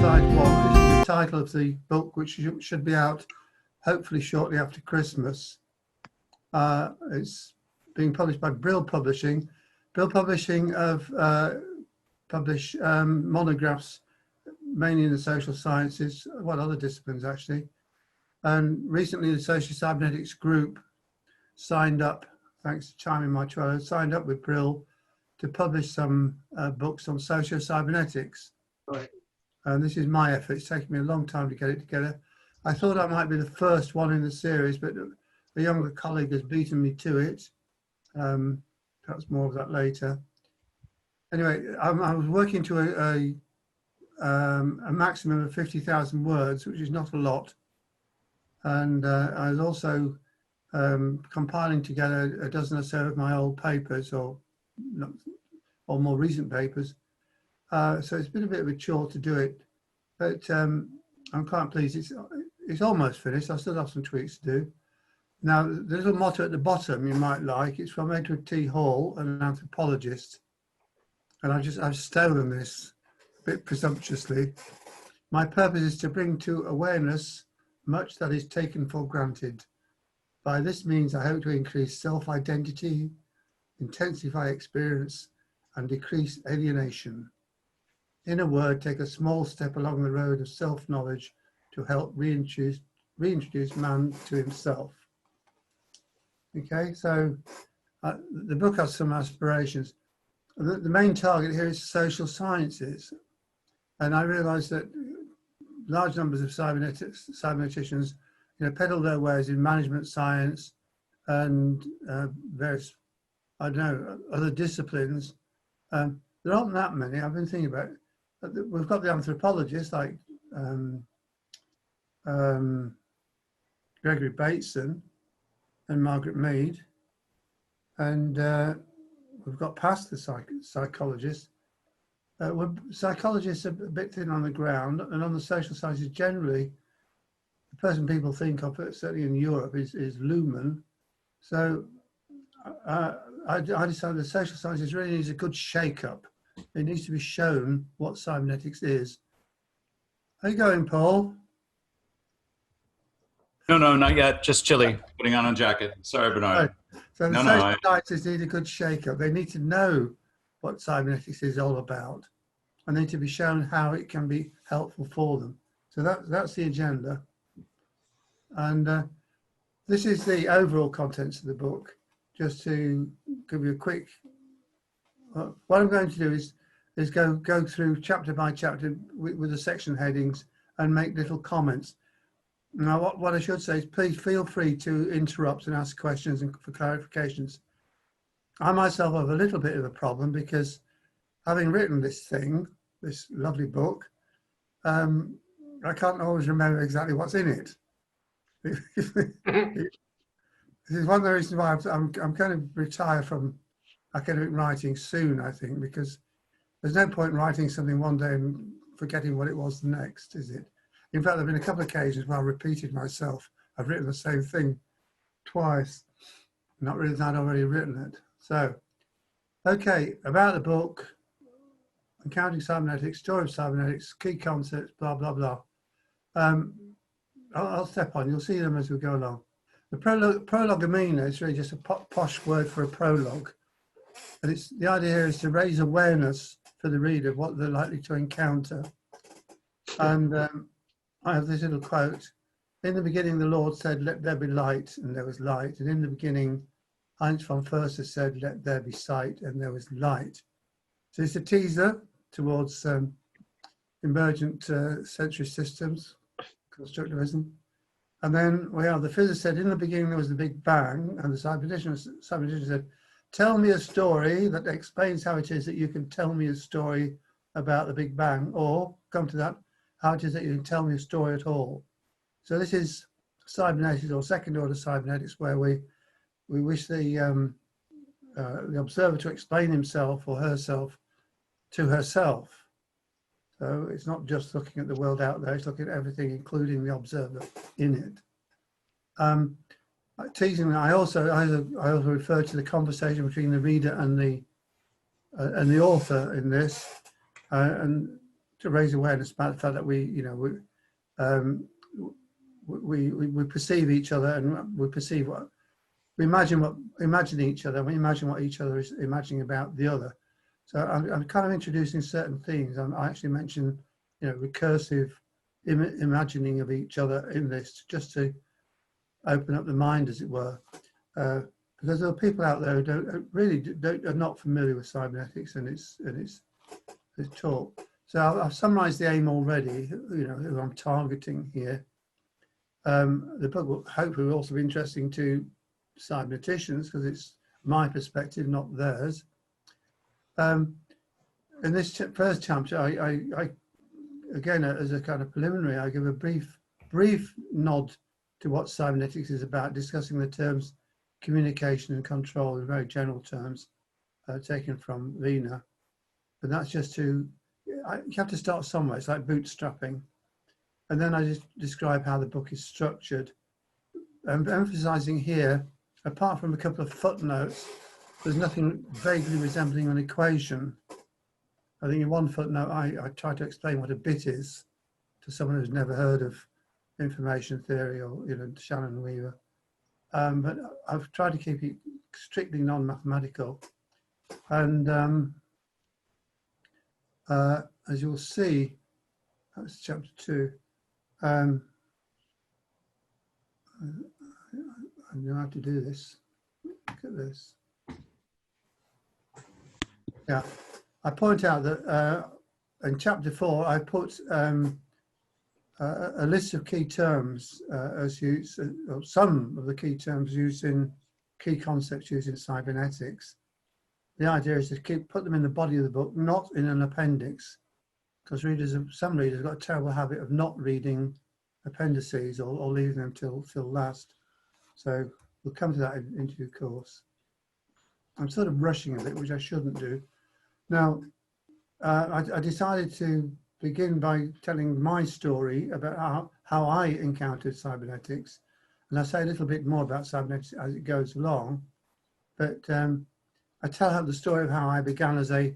slide 1. This is the title of the book, which should be out hopefully shortly after Christmas. It's being published by Brill Publishing. Brill Publishing publish monographs mainly in the social sciences, what other disciplines actually. And recently the Social Cybernetics group signed up, thanks to Chime in My Trello, signed up with Brill to publish some books on social cybernetics. Right. And this is my effort. It's taken me a long time to get it together. I thought I might be the first one in the series, but a younger colleague has beaten me to it. Perhaps more of that later. Anyway, I was working to a maximum of 50,000 words, which is not a lot. And I was also compiling together a dozen or so of my old papers or more recent papers. So it's been a bit of a chore to do it, but I'm quite pleased. It's almost finished. I still have some tweaks to do. Now, the little motto at the bottom you might like. It's from Edward T. Hall, an anthropologist, and I've stolen this a bit presumptuously. My purpose is to bring to awareness much that is taken for granted. By this means, I hope to increase self-identity, intensify experience, and decrease alienation. In a word, take a small step along the road of self-knowledge to help reintroduce man to himself. Okay, so the book has some aspirations. The main target here is social sciences. And I realized that large numbers of cyberneticians, peddle their wares in management science and various, I don't know, other disciplines. There aren't that many. I've been thinking about it. We've got the anthropologists like Gregory Bateson and Margaret Mead, and we've got past the psychologists. Psychologists are a bit thin on the ground, and on the social sciences generally, the person people think of, certainly in Europe, is Luhmann. So I decided the social sciences really needs a good shake-up. It needs to be shown what cybernetics is. How you going, Paul? No, not yet. Just chilly. Putting on a jacket. Sorry, Bernard. Right. So the social sciences need a good shake-up. They need to know what cybernetics is all about, and they need to be shown how it can be helpful for them. So that's the agenda. And this is the overall contents of the book. Just to give you a quick, what I'm going to do is go through chapter by chapter with the section headings and make little comments. Now, what I should say is please feel free to interrupt and ask questions and for clarifications. I myself have a little bit of a problem because having written this lovely book, I can't always remember exactly what's in it. This is one of the reasons why I'm going to retire from academic writing soon, I think, because there's no point writing something one day and forgetting what it was the next, is it? In fact, there have been a couple of occasions where I repeated myself. I've written the same thing twice, not really that I'd already written it. So, okay, about the book, Encountering Cybernetics, Story of Cybernetics, Key Concepts, blah, blah, blah. I'll step on, you'll see them as we go along. The prolegomena is really just a posh word for a prologue. And the idea here is to raise awareness for the reader of what they're likely to encounter. And I have this little quote. In the beginning, the Lord said, let there be light, and there was light. And in the beginning, Heinz von Förster said, let there be sight, and there was light. So it's a teaser towards emergent sensory systems, constructivism. And then we have the physicist said, in the beginning there was the Big Bang, and the cybernetician said, tell me a story that explains how it is that you can tell me a story about the Big Bang, or come to that, how it is that you can tell me a story at all. So this is cybernetics, or second order cybernetics, where we wish the observer to explain himself or herself to herself. So it's not just looking at the world out there, it's looking at everything, including the observer in it. Teasing, I also refer to the conversation between the reader and the author in this, and to raise awareness about the fact that um, we perceive each other, and we perceive we imagine each other. We imagine what each other is imagining about the other. So I'm kind of introducing certain themes. I actually mentioned, recursive imagining of each other in this, just to open up the mind, as it were, because there are people out there who are not familiar with cybernetics and its talk. So I've summarised the aim already. Who I'm targeting here. The book will hopefully also be interesting to cyberneticians because it's my perspective, not theirs. In this first chapter, I again, as a kind of preliminary, I give a brief nod to what cybernetics is about, discussing the terms communication and control in very general terms, taken from Lena. But that's just you have to start somewhere. It's like bootstrapping. And then I just describe how the book is structured. I'm emphasizing here, apart from a couple of footnotes, there's nothing vaguely resembling an equation. I think in one footnote, I try to explain what a bit is to someone who's never heard of information theory or, Shannon Weaver. But I've tried to keep it strictly non-mathematical. And as you'll see, that's chapter 2. I know how to do this. Look at this. Yeah, I point out that in chapter 4, I put a list of key terms as used, or some of the key terms used in key concepts used in cybernetics. The idea is to put them in the body of the book, not in an appendix, because some readers have got a terrible habit of not reading appendices or leaving them till last. So we'll come to that in due course. I'm sort of rushing a bit, which I shouldn't do. Now, I decided to begin by telling my story about how I encountered cybernetics. And I'll say a little bit more about cybernetics as it goes along. But I tell the story of how I began as a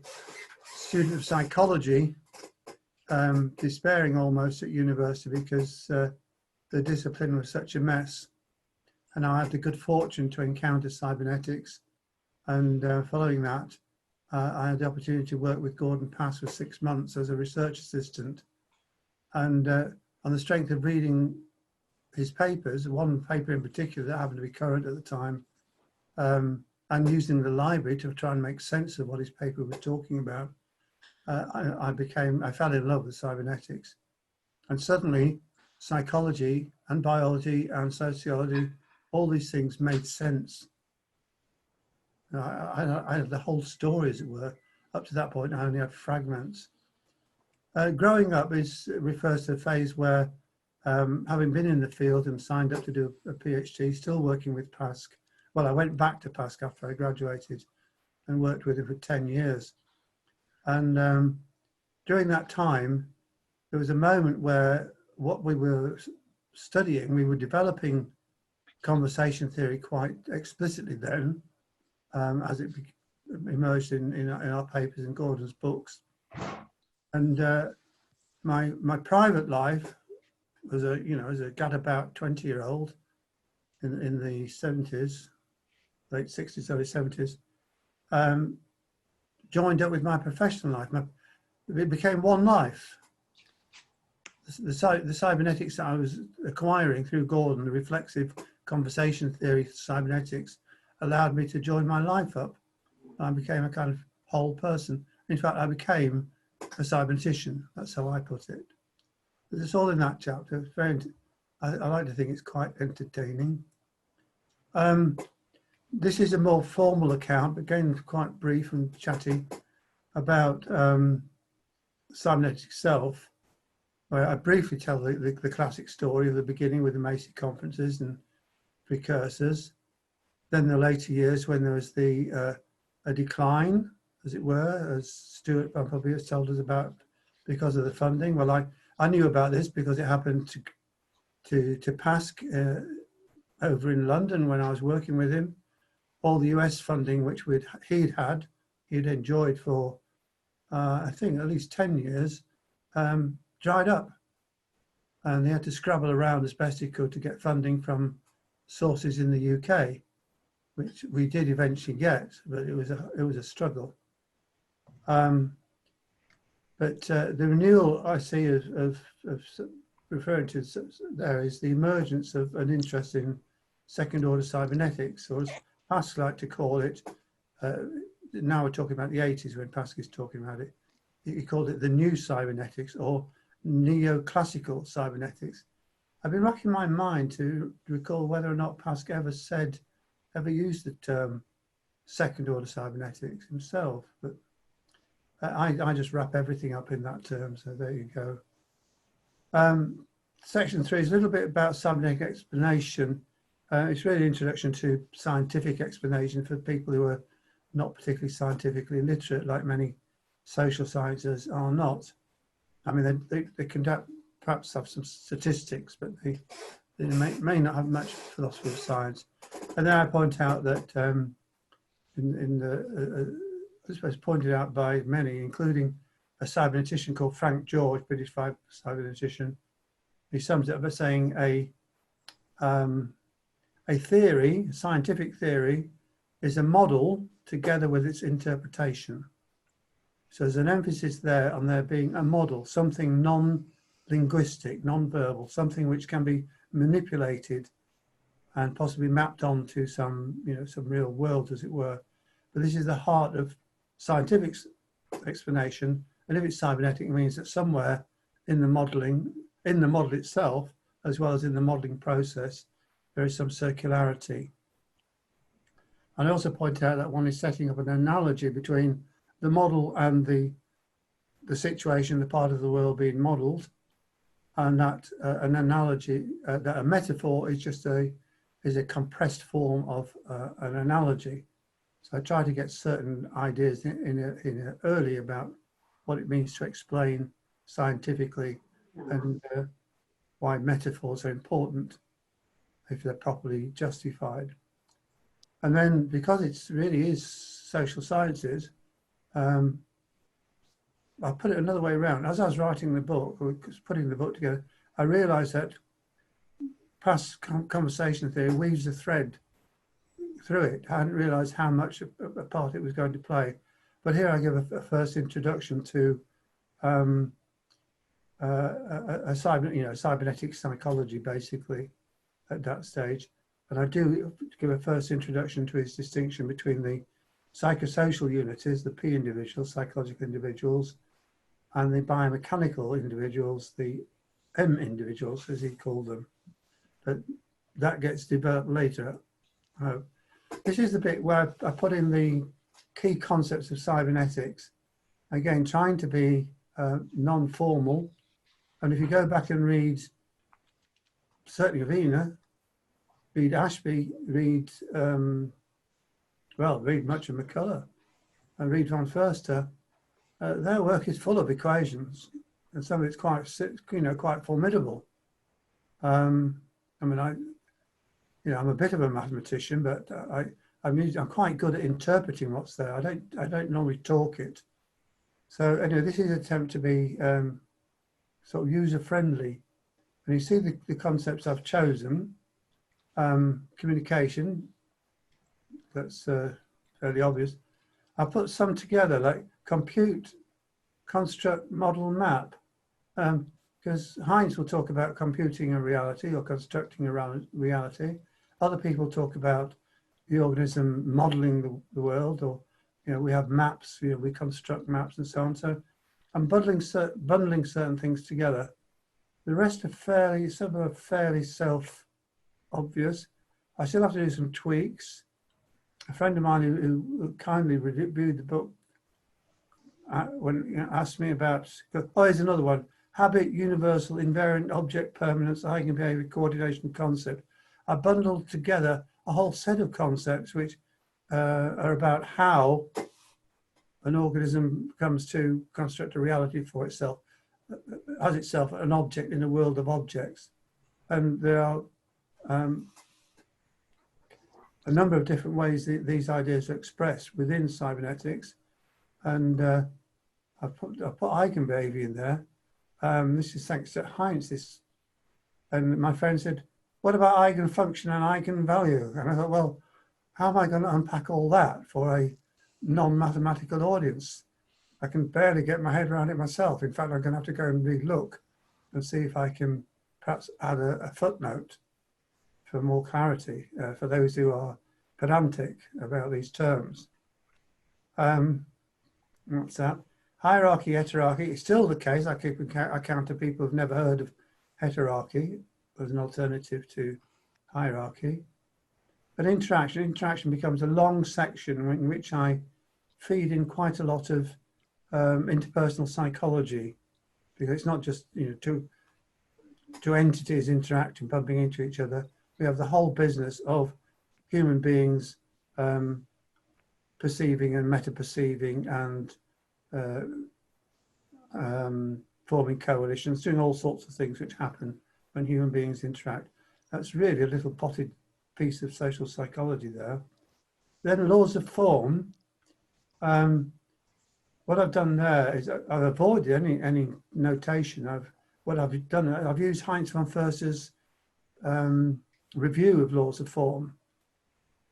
student of psychology, despairing almost at university because the discipline was such a mess. And I had the good fortune to encounter cybernetics. And following that, I had the opportunity to work with Gordon Pass for 6 months as a research assistant. And on the strength of reading his papers, one paper in particular that happened to be current at the time, and using the library to try and make sense of what his paper was talking about, I fell in love with cybernetics. And suddenly, psychology and biology and sociology, all these things made sense. I had the whole story, as it were. Up to that point, I only had fragments. Growing up refers to a phase where, having been in the field and signed up to do a PhD, still working with PASC. Well, I went back to PASC after I graduated and worked with it for 10 years. And during that time, there was a moment where what we were studying, we were developing conversation theory quite explicitly then, as it emerged in our papers and Gordon's books. And my private life was as a gadabout 20-year-old in the 70s, late 60s, early 70s, joined up with my professional life. It became one life. The cybernetics that I was acquiring through Gordon, the reflexive conversation theory cybernetics, allowed me to join my life up. I became a kind of whole person. In fact, I became a cybernetician. That's how I put it. It's all in that chapter. It's I like to think it's quite entertaining. This is a more formal account, again, quite brief and chatty, about cybernetics itself, where I briefly tell the classic story of the beginning with the Macy conferences and precursors. Then the later years when there was a decline, as it were, as Stuart probably has told us about, because of the funding. Well, I knew about this because it happened to PASC over in London when I was working with him. All the US funding which he'd enjoyed for I think at least 10 years dried up, and they had to scrabble around as best he could to get funding from sources in the UK, which we did eventually get, but it was a struggle. But the renewal I see of referring to there is the emergence of an interest in second order cybernetics, or as Pascal like to call it. Now we're talking about the 80s when Pascal's talking about it. He called it the new cybernetics or neoclassical cybernetics. I've been racking my mind to recall whether or not Pascal ever used the term second order cybernetics himself, but I just wrap everything up in that term, so there you go. Section 3 is a little bit about cybernetic explanation. It's really an introduction to scientific explanation for people who are not particularly scientifically literate, like many social sciences are not. I mean, they conduct, perhaps have some statistics, but they may not have much philosophy of science. And then I point out that I suppose pointed out by many, including a cybernetician called Frank George, British cybernetician, he sums it up by saying a theory, a scientific theory, is a model together with its interpretation. So there's an emphasis there on there being a model, something non-linguistic, non-verbal, something which can be manipulated and possibly mapped onto some real world, as it were. But this is the heart of scientific explanation, and if it's cybernetic, it means that somewhere in the modeling, in the model itself, as well as in the modeling process, there is some circularity. And I also point out that one is setting up an analogy between the model and the situation, the part of the world being modeled, and that an analogy, that a metaphor is just a compressed form of an analogy. So I try to get certain ideas in early about what it means to explain scientifically and why metaphors are important if they're properly justified. And then because it really is social sciences, I'll put it another way around. As I was writing the book, or putting the book together, I realized that past conversation theory weaves a thread through it. I hadn't realized how much a part it was going to play. But here I give a first introduction to cybernetic psychology, basically, at that stage. And I do give a first introduction to his distinction between the psychosocial unities, the P individuals, psychological individuals, and the biomechanical individuals, the M individuals, as he called them. But that gets developed later. This is the bit where I put in the key concepts of cybernetics, again, trying to be non-formal. And if you go back and read, certainly Avena, read Ashby, read much of McCullough, and read von Förster, their work is full of equations, and some of it's quite formidable. I mean, I'm a bit of a mathematician, but I'm quite good at interpreting what's there. I don't normally talk it. So anyway, this is an attempt to be sort of user-friendly. And you see the concepts I've chosen. Communication, that's fairly obvious. I put some together, like compute, construct, model, map. Because Heinz will talk about computing a reality or constructing a reality. Other people talk about the organism modeling the world, or we have maps, we construct maps and so on. So I'm bundling certain things together. The rest are some are fairly self-obvious. I still have to do some tweaks. A friend of mine who kindly reviewed the book when asked me about, here's another one: habit, universal, invariant, object, permanence, eigenbehavior, coordination, concept. I bundled together a whole set of concepts which are about how an organism comes to construct a reality for itself, as itself an object in a world of objects. And there are a number of different ways these ideas are expressed within cybernetics. And I've put eigenbehavior in there. this is thanks to Heinz, and my friend said, what about eigenfunction and eigenvalue? And I thought, well, how am I going to unpack all that for a non-mathematical audience? I can barely get my head around it myself. In fact, I'm going to have to go and re-look and see if I can perhaps add a footnote for more clarity for those who are pedantic about these terms. What's that? Hierarchy, heterarchy. It's still the case. I keep account of people who've never heard of heterarchy as an alternative to hierarchy. But interaction becomes a long section in which I feed in quite a lot of interpersonal psychology, because it's not just two entities interacting, bumping into each other. We have the whole business of human beings perceiving and meta-perceiving and forming coalitions, doing all sorts of things which happen when human beings interact. That's really a little potted piece of social psychology there. Then laws of form. What I've done there is I've avoided any notation. I've used Heinz von Förster's review of laws of form,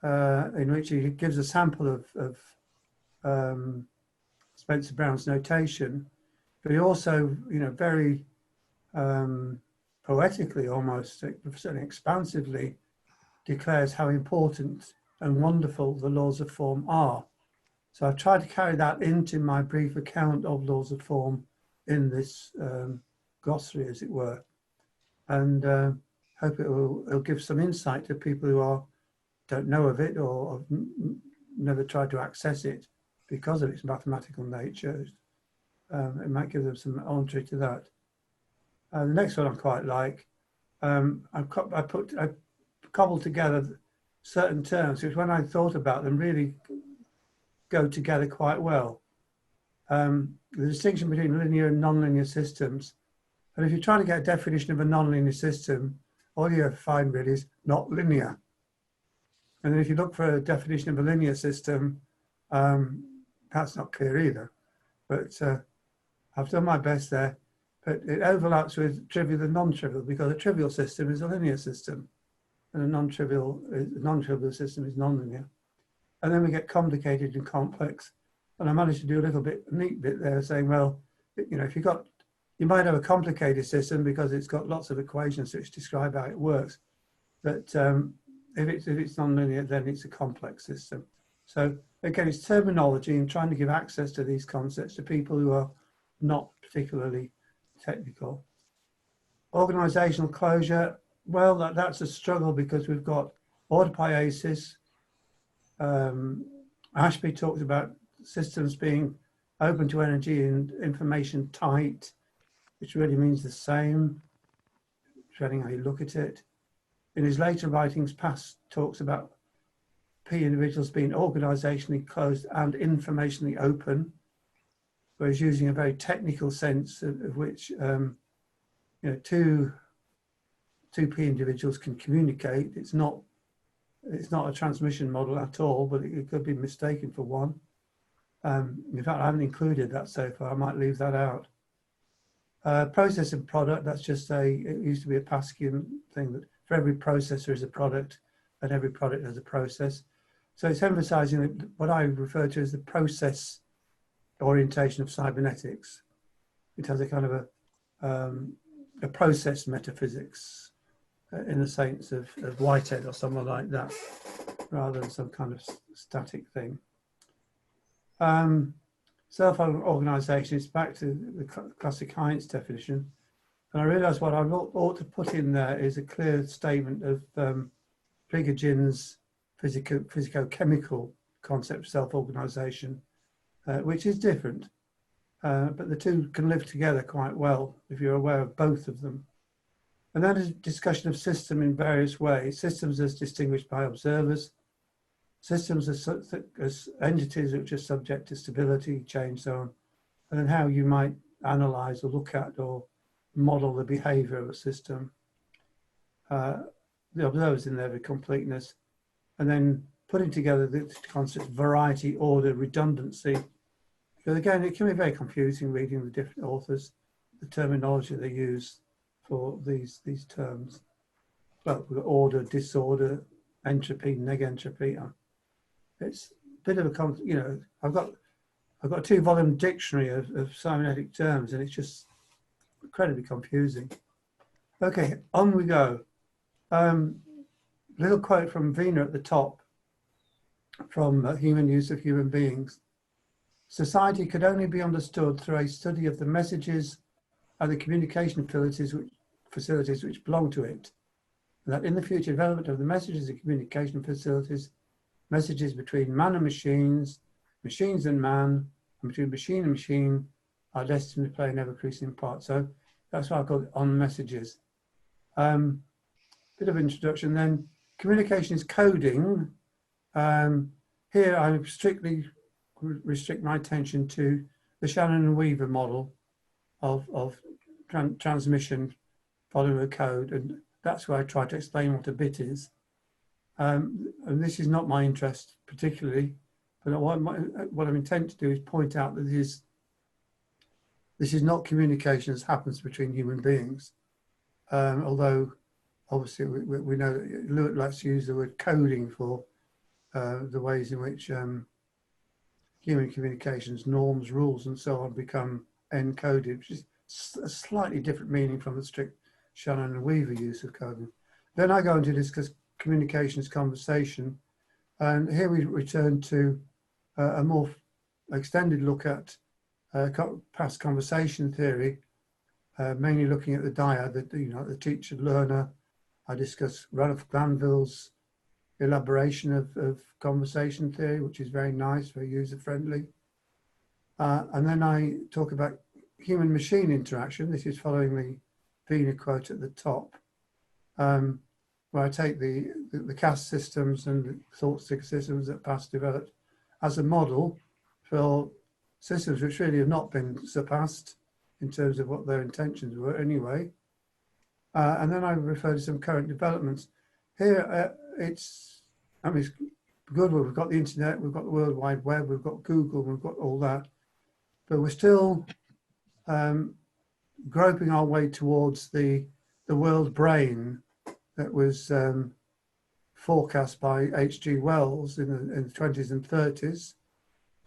in which he gives a sample of Spencer Brown's notation, but he also, very poetically, almost certainly expansively, declares how important and wonderful the laws of form are. So I've tried to carry that into my brief account of laws of form in this glossary, as it were, and hope it'll give some insight to people who don't know of it or have never tried to access it because of its mathematical nature. It might give them some entree to that. The next one I quite like. I cobbled together certain terms which, when I thought about them, really go together quite well. The distinction between linear and nonlinear systems. And if you're trying to get a definition of a nonlinear system, all you find really is not linear. And then if you look for a definition of a linear system, that's not clear either. But I've done my best there. But it overlaps with trivial and non-trivial, because a trivial system is a linear system, and a non-trivial system is nonlinear. And then we get complicated and complex. And I managed to do a neat bit there, saying, well, if you might have a complicated system because it's got lots of equations which describe how it works. But if it's nonlinear, then it's a complex system. So again, it's terminology and trying to give access to these concepts to people who are not particularly technical. Organizational closure, well, that's a struggle because we've got autopoiesis. Ashby talks about systems being open to energy and information tight, which really means the same, depending how you look at it. In his later writings, Pass talks about P individuals being organizationally closed and informationally open, whereas using a very technical sense of which two P individuals can communicate. It's not a transmission model at all, but it could be mistaken for one. In fact, I haven't included that so far. I might leave that out. Process and product, that's just it used to be a Pasquian thing that for every processor is a product and every product has a process. So it's emphasizing what I refer to as the process orientation of cybernetics. It has a kind of a process metaphysics in the sense of Whitehead or someone like that, rather than some kind of static thing. Self-organization is back to the classic Heinz definition. And I realized what I ought to put in there is a clear statement of Prigoghine's physico-chemical concept of self-organization, which is different. But the two can live together quite well if you're aware of both of them. And then a discussion of system in various ways. Systems as distinguished by observers, systems as entities which are subject to stability, change, so on, and then how you might analyze or look at or model the behavior of a system. The observers in there with completeness, and then putting together the concepts variety, order, redundancy. Because again, it can be very confusing reading the different authors. the terminology they use for these terms. Well, we've got order, disorder, entropy, negentropy. It's a bit of a, you know, I've got a 2-volume dictionary of cybernetic terms, and it's just incredibly confusing. Okay, on we go. Little quote from Wiener at the top, from Human Use of Human Beings. Society could only be understood through a study of the messages and the communication facilities which belong to it. And that in the future development of the messages and communication facilities, messages between man and machines, machines and man, and between machine and machine are destined to play an ever-increasing part. So that's why I call it on messages. Bit of introduction then. Communication is coding. Here I strictly restrict my attention to the Shannon and Weaver model of transmission following a code, and that's where I try to explain what a bit is. And this is not my interest particularly, but what I'm intending to do is point out that this is not communication as happens between human beings, although obviously we know that Lewis likes to use the word coding for the ways in which human communications, norms, rules, and so on become encoded, which is a slightly different meaning from the strict Shannon and Weaver use of coding. Then I go on to discuss communications conversation, and here we return to a more extended look at past conversation theory, mainly looking at the dyad, the teacher-learner. I discuss Ralph Glanville's elaboration of conversation theory, which is very nice, very user-friendly. And then I talk about human-machine interaction. This is following the Wiener quote at the top, where I take the caste systems and the thought stick systems that past developed as a model for systems which really have not been surpassed in terms of what their intentions were anyway. And then I refer to some current developments. Here, it's good. We've got the internet, we've got the World Wide Web, we've got Google, we've got all that, but we're still groping our way towards the world brain that was forecast by H.G. Wells in the 20s and 30s.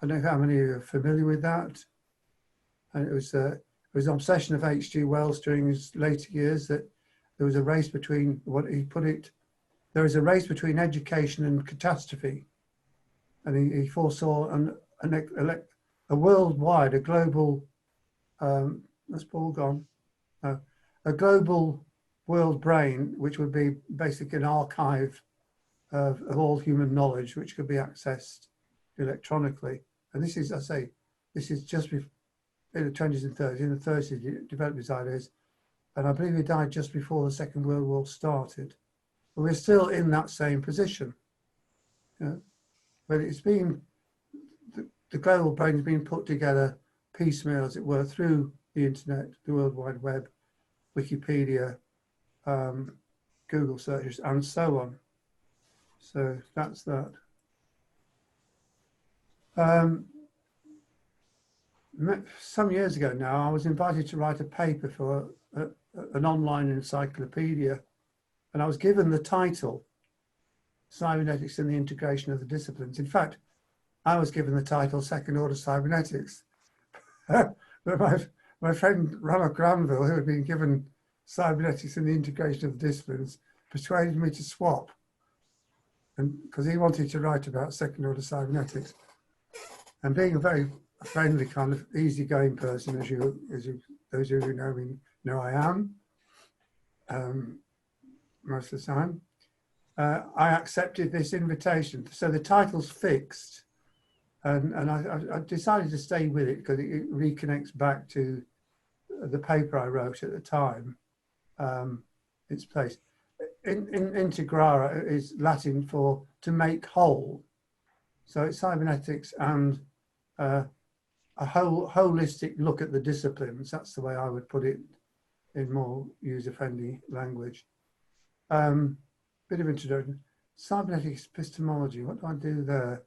I don't know how many of you are familiar with that. And it was an obsession of H.G. Wells during his later years that there was a race between, what he put it, there is a race between education and catastrophe. And he foresaw a worldwide, a global, that's Paul gone, a global world brain, which would be basically an archive of all human knowledge, which could be accessed electronically. And this is, I say, this is just in the 20s and 30s. In the 30s, he developed his ideas. And I believe he died just before the Second World War started. But we're still in that same position. But it's been, the global brain has been put together piecemeal, as it were, through the internet, the World Wide Web, Wikipedia, Google searches, and so on. So that's that. Some years ago now, I was invited to write a paper for an online encyclopedia, and I was given the title, Cybernetics and the Integration of the Disciplines. In fact, I was given the title Second Order Cybernetics. But my friend Ralph Glanville, who had been given Cybernetics and the Integration of the Disciplines, persuaded me to swap, and because he wanted to write about Second Order Cybernetics. And being a very friendly, kind of easygoing person, as those of you who know me know I am, most of the time, I accepted this invitation. So the title's fixed, and I decided to stay with it because it reconnects back to the paper I wrote at the time. Its place. Integrare is Latin for to make whole. So it's cybernetics and a holistic look at the disciplines. That's the way I would put it in more user-friendly language. Bit of introduction. Cybernetics epistemology, what do I do there?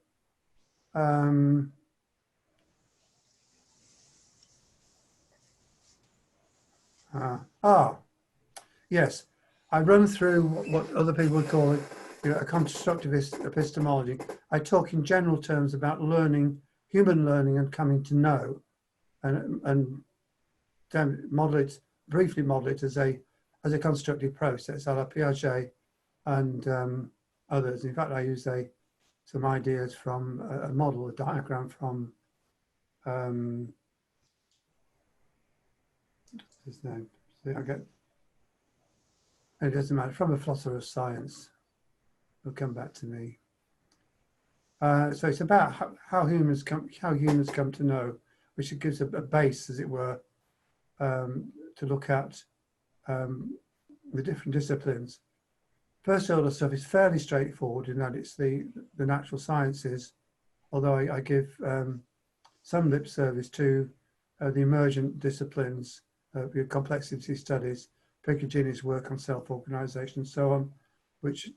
Yes. I run through what other people would call it, a constructivist epistemology. I talk in general terms about learning, human learning, and coming to know, and then briefly model it as a constructive process, a la Piaget and others. In fact, I use some ideas from a model, a diagram from his name. See, it doesn't matter, from a philosopher of science. It'll come back to me. So it's about how humans come to know, which gives a base, as it were, to look at the different disciplines. First order stuff is fairly straightforward in that it's the natural sciences, although I give some lip service to the emergent disciplines, complexity studies, Picagini's work on self-organization and so on, which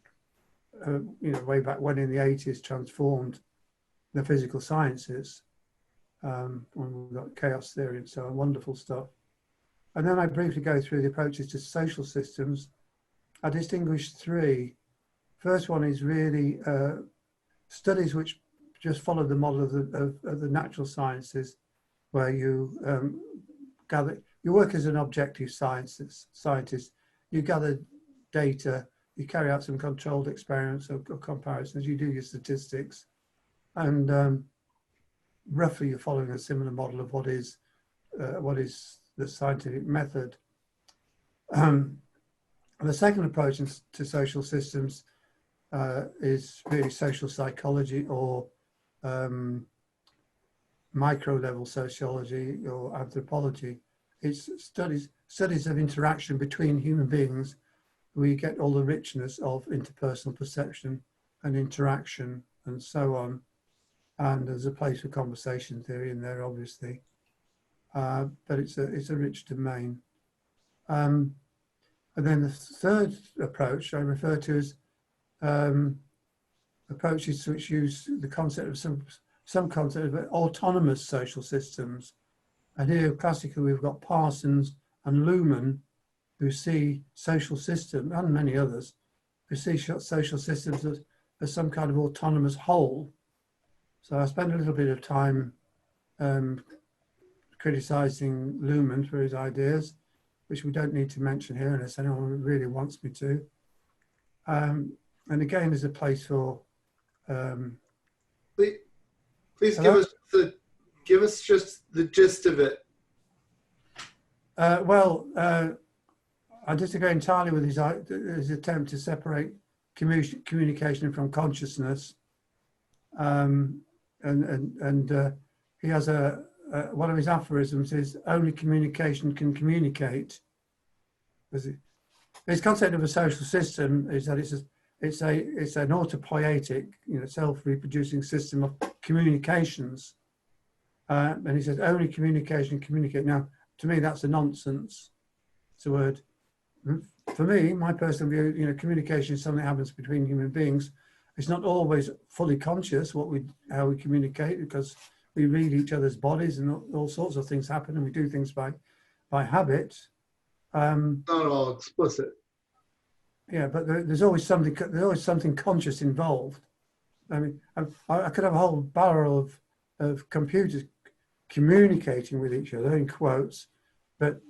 way back when in the 80s transformed the physical sciences, when we got chaos theory and so on, wonderful stuff. And then I briefly go through the approaches to social systems. I distinguish three. First one is really studies which just follow the model of the natural sciences, where you you work as an objective scientist. You gather data, you carry out some controlled experiments or comparisons, you do your statistics, and roughly you're following a similar model of what is the scientific method. The second approach to social systems is really social psychology, or micro level sociology or anthropology. It's studies of interaction between human beings. We get all the richness of interpersonal perception and interaction and so on. And there's a place for conversation theory in there, obviously. But it's a rich domain. And then the third approach I refer to as approaches which use the concept of some concept of autonomous social systems. And here classically we've got Parsons and Luhmann, who see social systems, and many others, who see social systems as some kind of autonomous whole. So I spent a little bit of time criticizing Luhmann for his ideas, which we don't need to mention here unless anyone really wants me to. And again, there's a place for... Please give us just the gist of it. I disagree entirely with his attempt to separate communication from consciousness. And he has one of his aphorisms is only communication can communicate. His concept of a social system is that it's an autopoietic, self-reproducing system of communications. And he says only communication can communicate. Now, to me, that's a nonsense. It's a word. For me, my personal view, communication is something that happens between human beings. It's not always fully conscious how we communicate, because we read each other's bodies and all sorts of things happen, and we do things by habit. Not all explicit. Yeah, but there's always something conscious involved. I mean, I could have a whole barrel of computers communicating with each other in quotes, but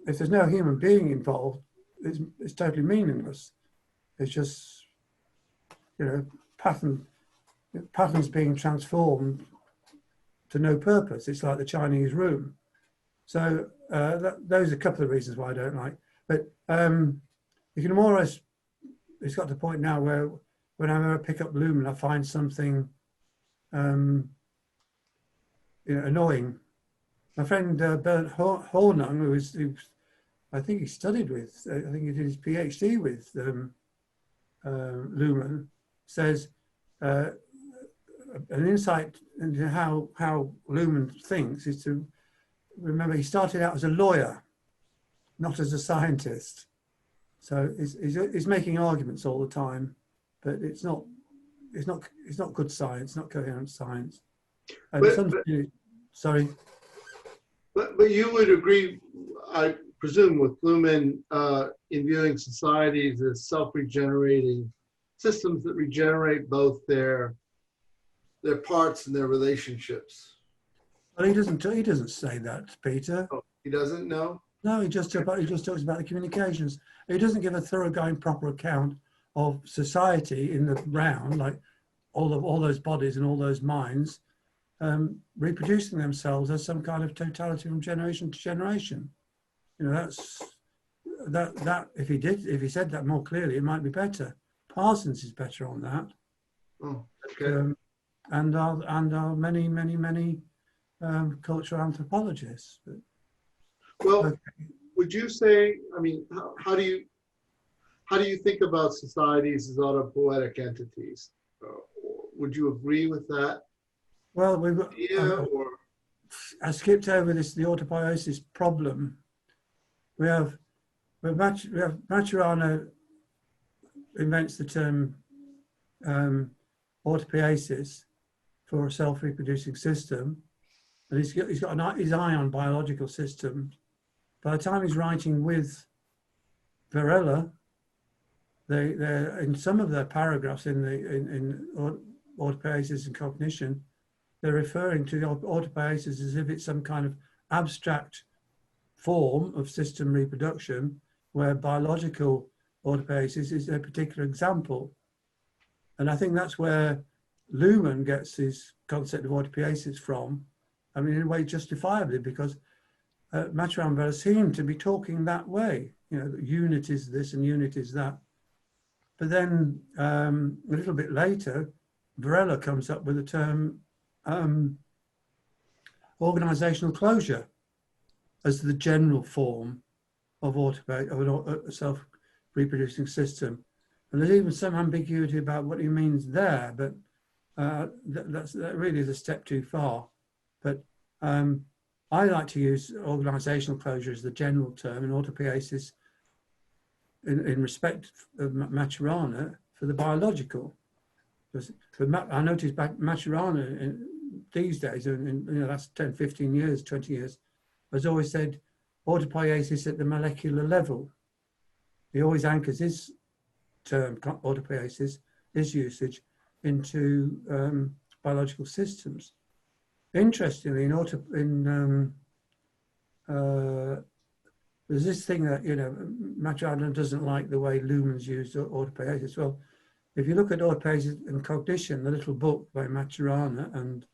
if there's no human being involved, it's totally meaningless. It's just patterns being transformed to no purpose. It's like the Chinese room. So those are a couple of reasons why I don't like. But you can more or less, it's got to the point now where whenever I pick up Luhmann, I find something annoying. My friend Bernd Hornung, who I think he studied with, I think he did his PhD with Luhmann, says an insight into how Luhmann thinks is to remember he started out as a lawyer, not as a scientist. So he's making arguments all the time, but it's not good science, not coherent science. And sorry. But you would agree, presume with Luhmann in viewing societies as self-regenerating systems that regenerate both their parts and their relationships. Well, he doesn't say that, Peter. Oh, he doesn't know? No, he just talks about the communications. He doesn't give a thoroughgoing, proper account of society in the round, like all those bodies and all those minds reproducing themselves as some kind of totality from generation to generation. You know, that if he said that more clearly, it might be better. Parsons is better on that. Oh, okay. And our many cultural anthropologists. But, well, okay. Would you say? I mean, how do you think about societies as autopoietic entities? Would you agree with that? Well, we've got. I skipped over the autopoiesis problem. We have Maturana invents the term autopoiesis for a self-reproducing system, and he's got his eye on biological systems. By the time he's writing with Varela, they're in some of their paragraphs in autopoiesis and cognition, they're referring to the autopoiesis as if it's some kind of abstract form of system reproduction, where biological autopoiesis is a particular example. And I think that's where Luhmann gets his concept of autopoiesis from. I mean, in a way, justifiably, because Maturana and Varela seem to be talking that way. You know, unit is this and unit is that. But then a little bit later, Varela comes up with the term organizational closure as the general form of a self-reproducing system. And there's even some ambiguity about what he means there, but that really is a step too far. But I like to use organizational closure as the general term, and autopoiesis in respect of Maturana for the biological. But I noticed Maturana these days, in the last 10, 15 years, 20 years, has always said autopoiesis at the molecular level. He always anchors his term, autopoiesis, his usage, into biological systems. Interestingly, there's this thing that, Maturana doesn't like the way Luhmann's used autopoiesis. Well, if you look at autopoiesis and cognition, the little book by Maturana and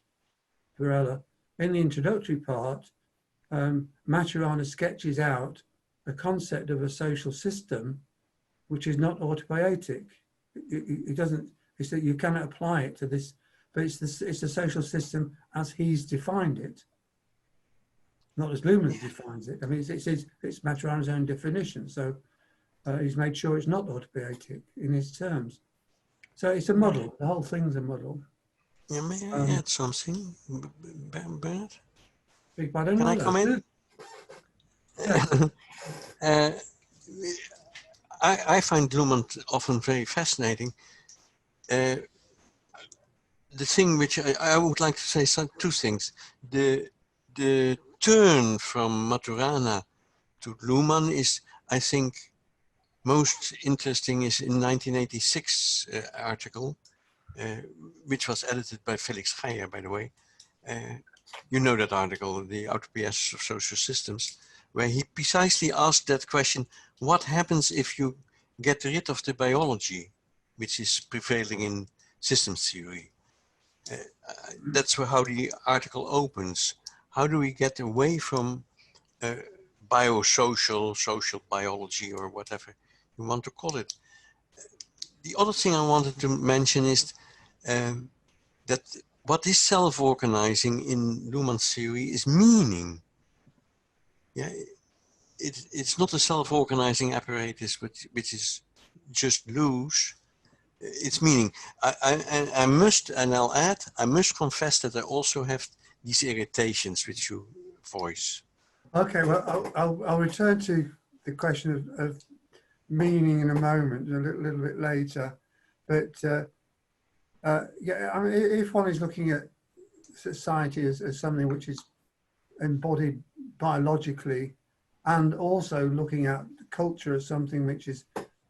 Varela, in the introductory part, Maturana sketches out a concept of a social system which is not autopoietic. It doesn't. It's that you cannot apply it to this, but it's a social system as he's defined it, not as Luhmann defines it. I mean, it's Maturana's own definition. So he's made sure it's not autopoietic in his terms. So it's a model. The whole thing's a model. Yeah, may I add something, Bernard? Can I come in? I find Luhmann often very fascinating. The thing which I would like to say two things. The turn from Maturana to Luhmann is, I think, most interesting is in 1986 article, which was edited by Felix Geyer, by the way. You know that article, the Autopoiesis of Social Systems, where he precisely asked that question: what happens if you get rid of the biology, which is prevailing in systems theory? That's how the article opens. How do we get away from biosocial, social biology, or whatever you want to call it? The other thing I wanted to mention is that what is self-organizing in Luhmann's theory is meaning. Yeah, it's not a self-organizing apparatus which is just loose. It's meaning. I must, and I'll add, I must confess that I also have these irritations which you voice. Okay, well, I'll return to the question of meaning in a moment, a little bit later. But yeah, I mean, if one is looking at society as something which is embodied biologically and also looking at culture as something which is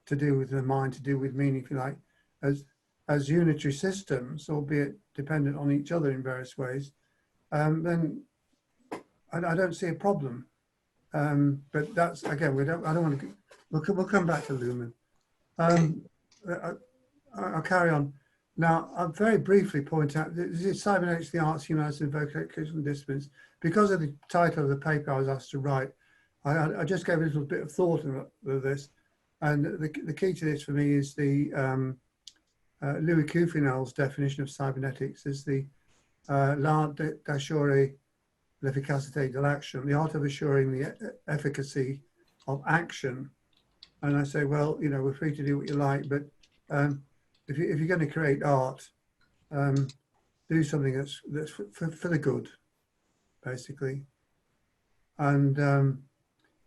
to do with the mind, to do with meaning, if you like, as unitary systems, albeit dependent on each other in various ways, then I don't see a problem. But that's, again, I don't want to, we'll come back to Lumen. I'll carry on. Now, I'll very briefly point out, this is Cybernetics, the Arts, Humanities and Vocational Disciplines. Because of the title of the paper I was asked to write, I just gave a little bit of thought of this. And the key to this for me is the Louis Coufinel's definition of cybernetics as the l'art d'assurer l'efficacité de l'action, the art of assuring the efficacy of action. And I say, well, you know, we're free to do what you like, but if you're going to create art, do something that's for the good, basically. And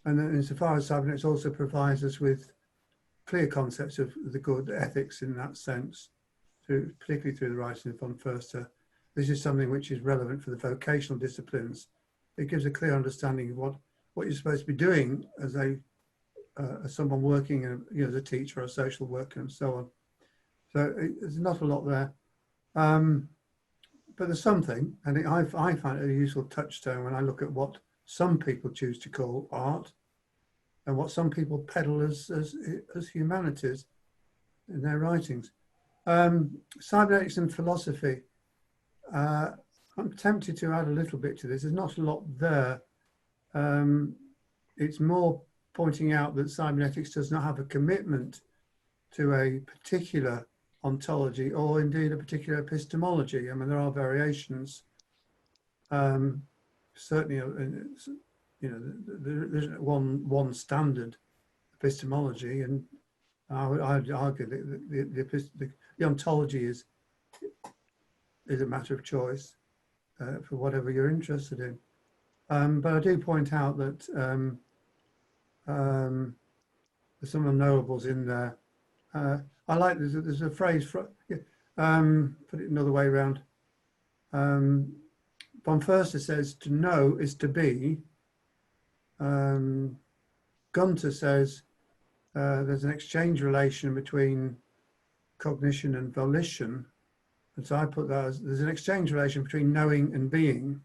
insofar as cybernetics also provides us with clear concepts of the good, ethics in that sense, particularly through the writing of von Förster. This is something which is relevant for the vocational disciplines. It gives a clear understanding of what you're supposed to be doing as someone working as a teacher or a social worker and so on. So there's not a lot there, but there's something, and I find it a useful touchstone when I look at what some people choose to call art and what some people peddle as humanities in their writings. Cybernetics and philosophy. I'm tempted to add a little bit to this. There's not a lot there. It's more pointing out that cybernetics does not have a commitment to a particular ontology or indeed a particular epistemology. I mean, there are variations. Certainly, you know, there isn't one standard epistemology, and I'd argue that the ontology is a matter of choice for whatever you're interested in. But I do point out that there's some unknowables in there. I like there's a phrase for put it another way around. Von Förster says to know is to be. Gunter says there's an exchange relation between cognition and volition. And so I put that as there's an exchange relation between knowing and being.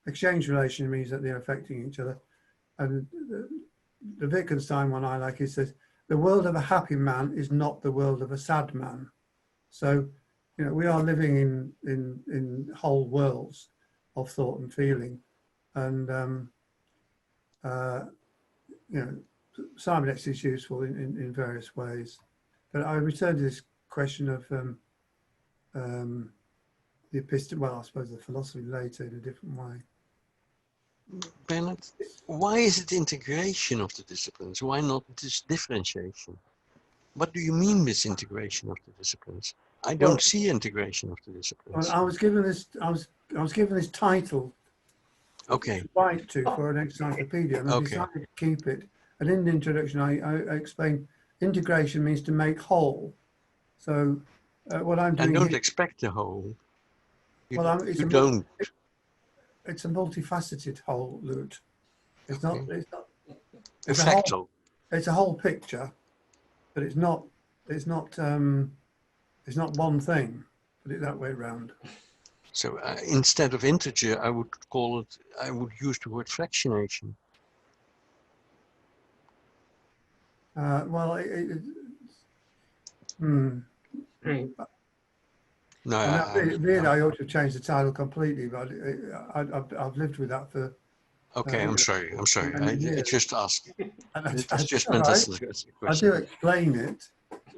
Exchange relation means that they're affecting each other. And the Wittgenstein one I like, he says, the world of a happy man is not the world of a sad man. So, you know, we are living in whole worlds of thought and feeling. And, you know, cybernetics is useful in various ways. But I return to this question of the well, I suppose the philosophy later in a different way. Bernard, why is it integration of the disciplines? Why not this differentiation? What do you mean with integration of the disciplines? I don't see integration of the disciplines. Well, I was given this title. Okay. To write to for an encyclopedia, and I decided to keep it. And in the introduction, I explained integration means to make whole. So what I'm doing. I don't expect the whole. You don't. It's a multifaceted whole, Lut. It's not. It's a fractal. It's a whole picture, but it's not. It's not one thing. Put it that way around. So instead of integer, I would call it. I would use the word fractionation. Well, No, I ought to have changed the title completely, but I've lived with that for. Okay, I'm sorry. I just asked. It's just meant as a question. I do explain it.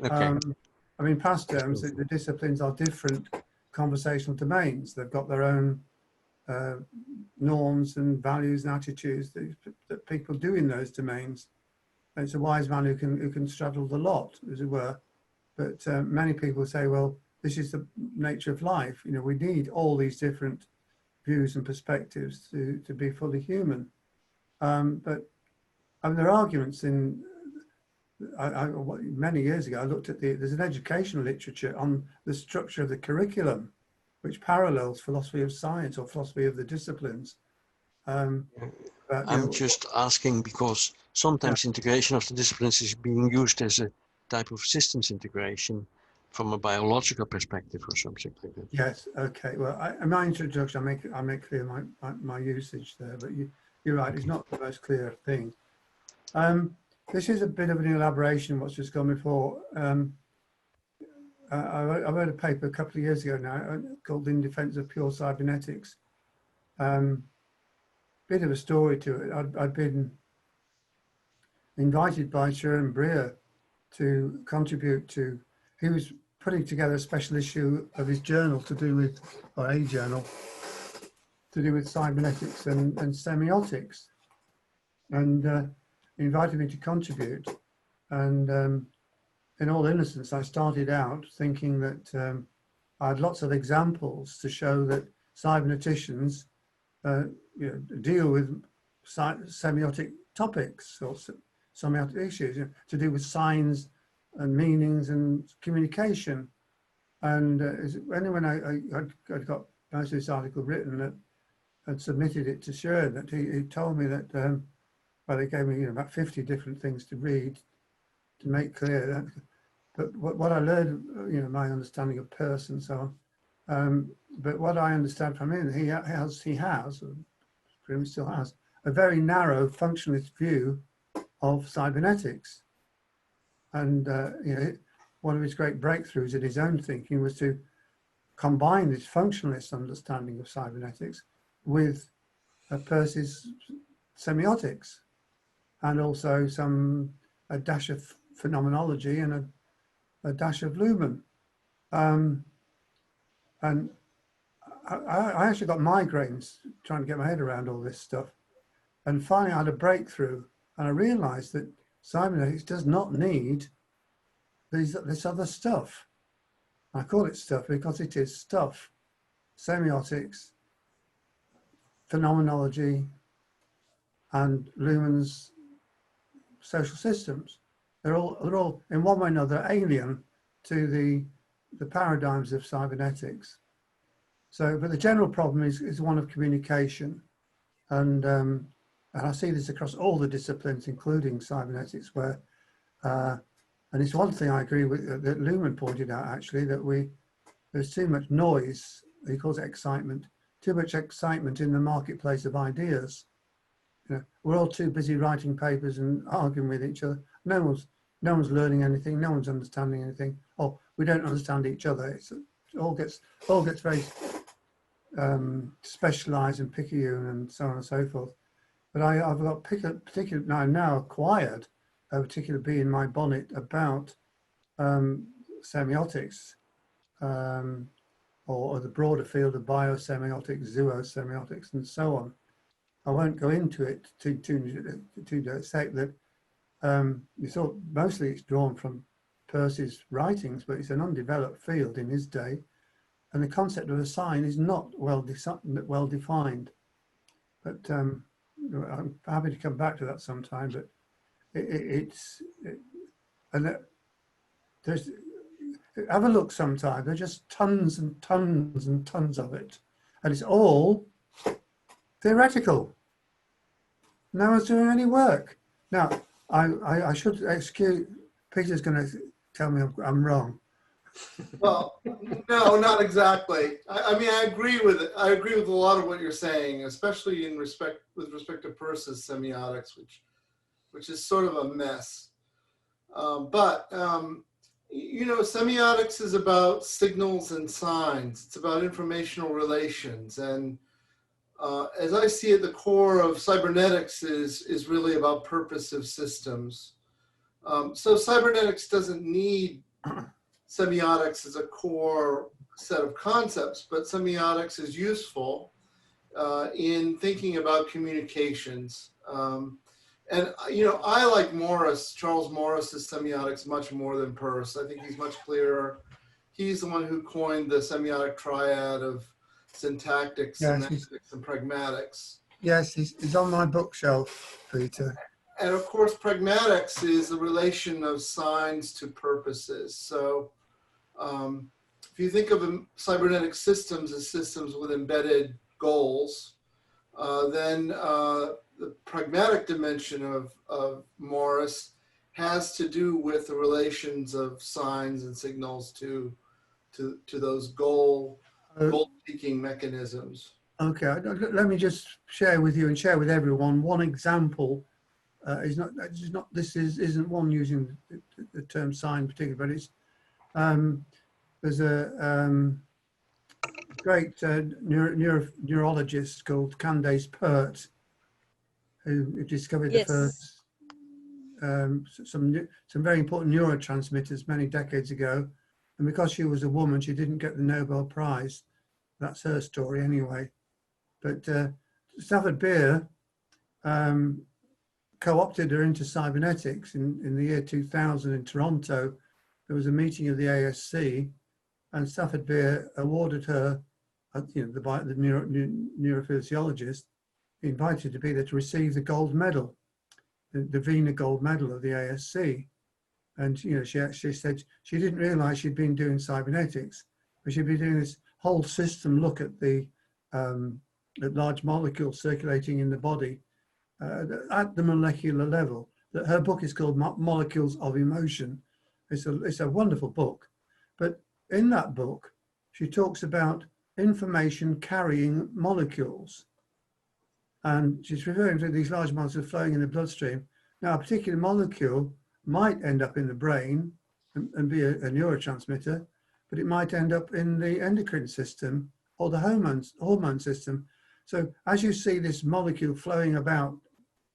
Okay. I mean, past terms, the disciplines are different conversational domains. They've got their own norms and values and attitudes that people do in those domains. And it's a wise man who can straddle the lot, as it were. But many people say, well, this is the nature of life. You know, we need all these different views and perspectives to be fully human. But I mean, there are arguments in. Many years ago, I looked at there's an educational literature on the structure of the curriculum, which parallels philosophy of science or philosophy of the disciplines. But, you I'm know, just asking because sometimes integration of the disciplines is being used as a type of systems integration from a biological perspective or something like that. yes, okay. Well, in my introduction, I make clear my usage there, but you're right. It's not the most clear thing. This is a bit of an elaboration of what's just gone before. I wrote a paper a couple of years ago now called "In Defense of Pure Cybernetics." Bit of a story to it. I'd been invited by Sharon Breer to contribute to. He was putting together a special issue of his journal to do with, or a journal to do with cybernetics and semiotics, and invited me to contribute. And in all innocence, I started out thinking that I had lots of examples to show that cyberneticians deal with semiotic topics or semiotic issues to do with signs and meanings and communication. And only when I got most of this article written that and submitted it to Sharon, that he told me that, well, they gave me about 50 different things to read to make clear that. But what I learned, my understanding of person and so on. But what I understand from him, he has, or pretty much still has, a very narrow functionalist view of cybernetics. And one of his great breakthroughs in his own thinking was to combine this functionalist understanding of cybernetics with Peirce's semiotics, and also a dash of phenomenology and a dash of Luhmann. And I actually got migraines trying to get my head around all this stuff. And finally I had a breakthrough, and I realized that cybernetics does not need this other stuff. I call it stuff because it is stuff. Semiotics, phenomenology, and Luhmann's social systems. They're all in one way or another alien to the paradigms of cybernetics. So, but the general problem is one of communication, and I see this across all the disciplines, including cybernetics, where and it's one thing I agree with that Luhmann pointed out actually, that there's too much noise. He calls it excitement. Too much excitement in the marketplace of ideas. We're all too busy writing papers and arguing with each other. No one's learning anything. No one's understanding anything. Oh, we don't understand each other. It all gets very specialised and picayune and so on and so forth. But I've got particular now acquired a particular bee in my bonnet about semiotics, or the broader field of biosemiotics, zoosemiotics, and so on. I won't go into it to say that you thought mostly it's drawn from Peirce's writings, but it's an undeveloped field in his day, and the concept of a sign is not well defined. But I'm happy to come back to that sometime. But there's have a look sometime. There's just tons and tons and tons of it, and it's all theoretical. No one's doing any work. Now, I should excuse, Peter's going to tell me I'm wrong. Well, no, not exactly. I mean, I agree with it. I agree with a lot of what you're saying, especially with respect to Peirce's semiotics, which is sort of a mess. But semiotics is about signals and signs. It's about informational relations. And as I see it, the core of cybernetics is really about purposive systems. So cybernetics doesn't need semiotics as a core set of concepts, but semiotics is useful in thinking about communications. And I like Charles Morris's semiotics much more than Peirce. I think he's much clearer. He's the one who coined the semiotic triad of syntactics, semantics, and pragmatics. Yes, he's on my bookshelf, Peter. And of course, pragmatics is the relation of signs to purposes. So if you think of cybernetic systems as systems with embedded goals, Then the pragmatic dimension of Morris has to do with the relations of signs and signals to those goal-seeking mechanisms. Okay, let me just share with you and share with everyone one example. This isn't one using the term sign particularly, but it's there's a great neurologist called Candace Pert who discovered the Yes. first some very important neurotransmitters many decades ago, and because she was a woman, she didn't get the Nobel Prize. That's her story anyway. But Stafford Beer co-opted her into cybernetics in the year 2000 in Toronto. There was a meeting of the ASC, and Stafford Beer awarded her, the neurophysiologist, invited to be there to receive the gold medal, the Wiener gold medal of the ASC. And she actually said she didn't realize she'd been doing cybernetics, but she'd been doing this whole system look at the at large molecules circulating in the body at the molecular level. That her book is called Molecules of Emotion. It's a wonderful book, but in that book she talks about information carrying molecules, and she's referring to these large molecules flowing in the bloodstream. Now, a particular molecule might end up in the brain and be a neurotransmitter, but it might end up in the endocrine system or the hormone system. So as you see this molecule flowing about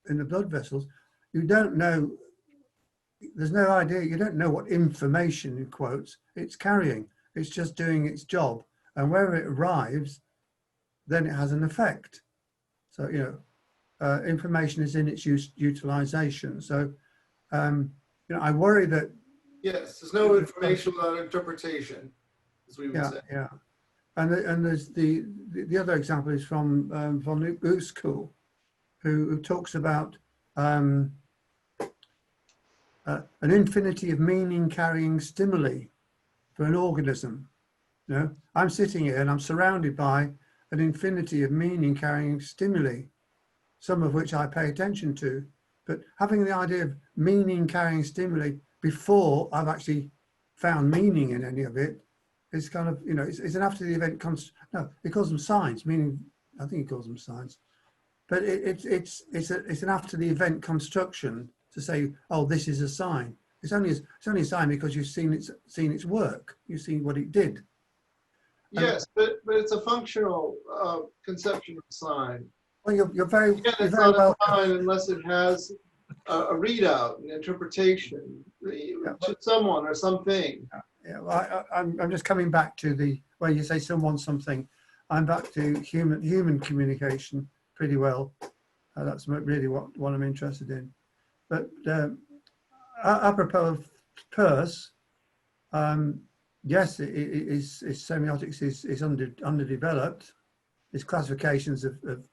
in the blood vessels, you don't know, there's no idea, you don't know what information, in quotes, it's carrying. It's just doing its job. And wherever it arrives, then it has an effect. So, information is in its utilization. So, I worry that. Yes, there's no information without interpretation, as we would say. Yeah. And there's the other example is from von Uskul, who talks about an infinity of meaning-carrying stimuli for an organism. I'm sitting here and I'm surrounded by an infinity of meaning-carrying stimuli, some of which I pay attention to. But having the idea of meaning-carrying stimuli before I've actually found meaning in any of it, it's kind of, it's an after the event no, he calls them signs, meaning, I think he calls them signs. But it's an after the event construction to say, oh, this is a sign. It's only a sign because you've seen its work. You've seen what it did. Yes, but it's a functional conception of sign. Well, you're very, Again, you're it's very not welcome. a sign unless it has a readout, an interpretation to someone or something. Yeah, well, I'm just coming back to the where you say someone something. I'm back to human communication pretty well. That's really what I'm interested in. But apropos of Peirce, yes, his semiotics is underdeveloped. His classifications of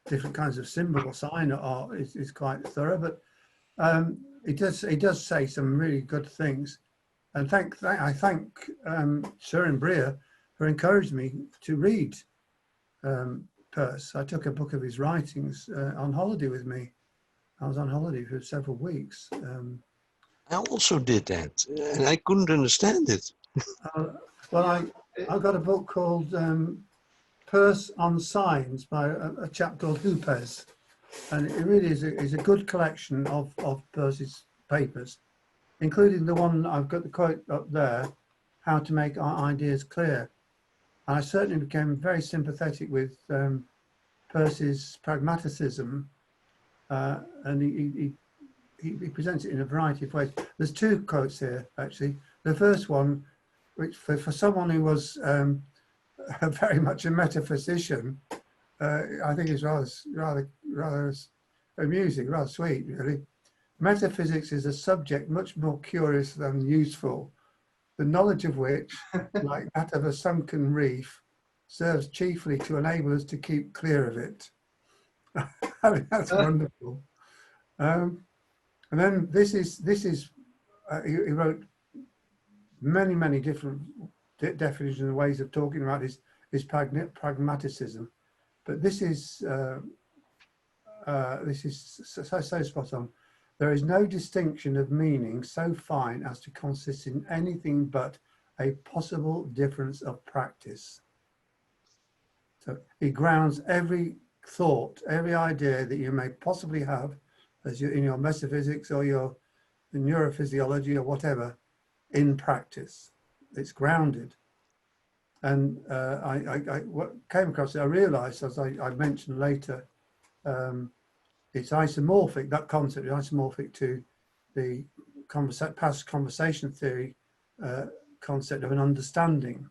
different kinds of symbol or sign is quite thorough, but he does say some really good things. And I thank Søren Breer for encouraging me to read Peirce. I took a book of his writings on holiday with me. I was on holiday for several weeks. I also did that, and I couldn't understand it. I got a book called Peirce on Signs by a chap called Hoopes, and it really is a good collection of Peirce's papers, including the one I've got the quote up there, how to make our ideas clear. And I certainly became very sympathetic with Peirce's pragmaticism, and he presents it in a variety of ways. There's two quotes here, actually. The first one, which for someone who was very much a metaphysician, I think is rather amusing, rather sweet, really. Metaphysics is a subject much more curious than useful, the knowledge of which, like that of a sunken reef, serves chiefly to enable us to keep clear of it. I mean, that's wonderful. And then this is he wrote many different definitions and ways of talking about his pragmaticism. but this is so spot on. There is no distinction of meaning so fine as to consist in anything but a possible difference of practice. So it grounds every thought, every idea that you may possibly have as you in your metaphysics or your neurophysiology or whatever in practice. It's grounded. And what came across it, I realized, as I mentioned later, it's isomorphic, that concept is isomorphic to the past conversation theory concept of an understanding.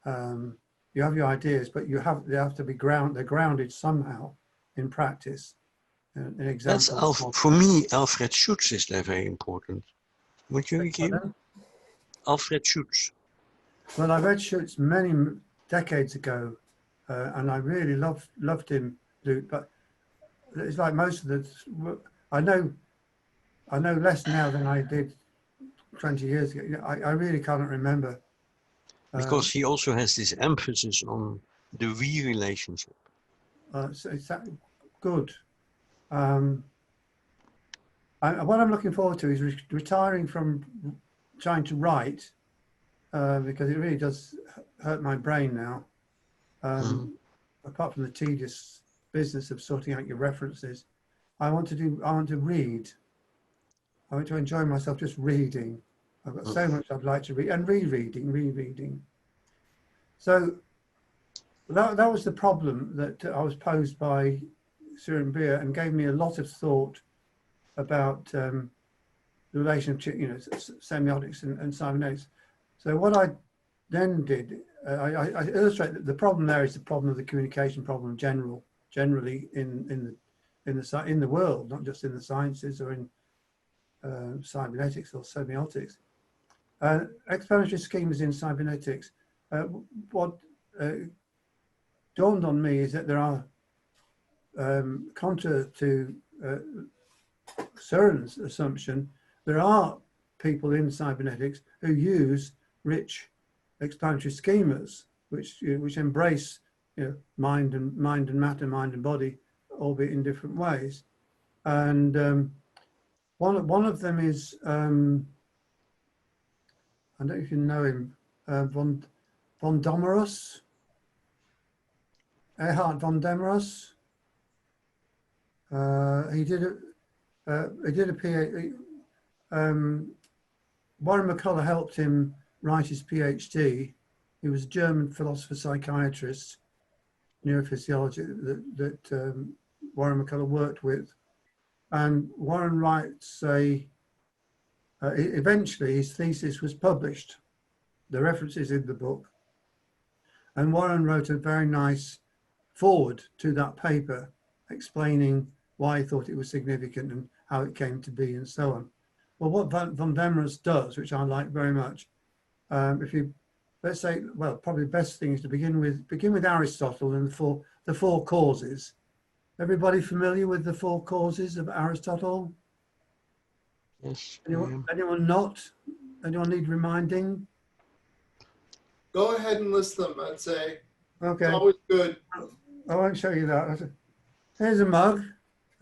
You have your ideas, but they have to be they're grounded somehow in practice. An example. For me, Alfred Schutz is there very important. Would you agree? Alfred Schutz. Well, I read Schutz many decades ago, and I really loved him, Luke, but it's like most of the, I know less now than I did 20 years ago. I really can't remember. Because he also has this emphasis on the we relationship. So it's good. What I'm looking forward to is retiring from trying to write, because it really does hurt my brain now. Apart from the tedious business of sorting out your references, I want to read. I want to enjoy myself just reading. I've got so much I'd like to read, and rereading. So that was the problem that I was posed by Søren Beer, and gave me a lot of thought about the relationship, semiotics and cybernetics. So what I then did, I illustrate that the problem there is the problem of the communication problem generally in the world, not just in the sciences or in cybernetics or semiotics. Explanatory schemas in cybernetics. What dawned on me is that there are, contra to Søren's assumption, there are people in cybernetics who use rich explanatory schemas, which embrace mind and matter, mind and body, albeit in different ways. And one of them is, I don't know if you know him, von Domerus, Erhard von Demerus. He did a PhD. Warren McCullough helped him write his PhD. He was a German philosopher, psychiatrist, neurophysiology that Warren McCullough worked with. And Warren writes eventually his thesis was published. The reference is in the book. And Warren wrote a very nice foreword to that paper, explaining why he thought it was significant and how it came to be and so on. Well, what von Demerus does, which I like very much, if you, let's say, well, probably the best thing is to begin with Aristotle and the four causes. Everybody familiar with the four causes of Aristotle? Yes. Anyone not? Anyone need reminding? Go ahead and list them, I'd say. Okay. It's always good. I won't show you that. Here's a mug.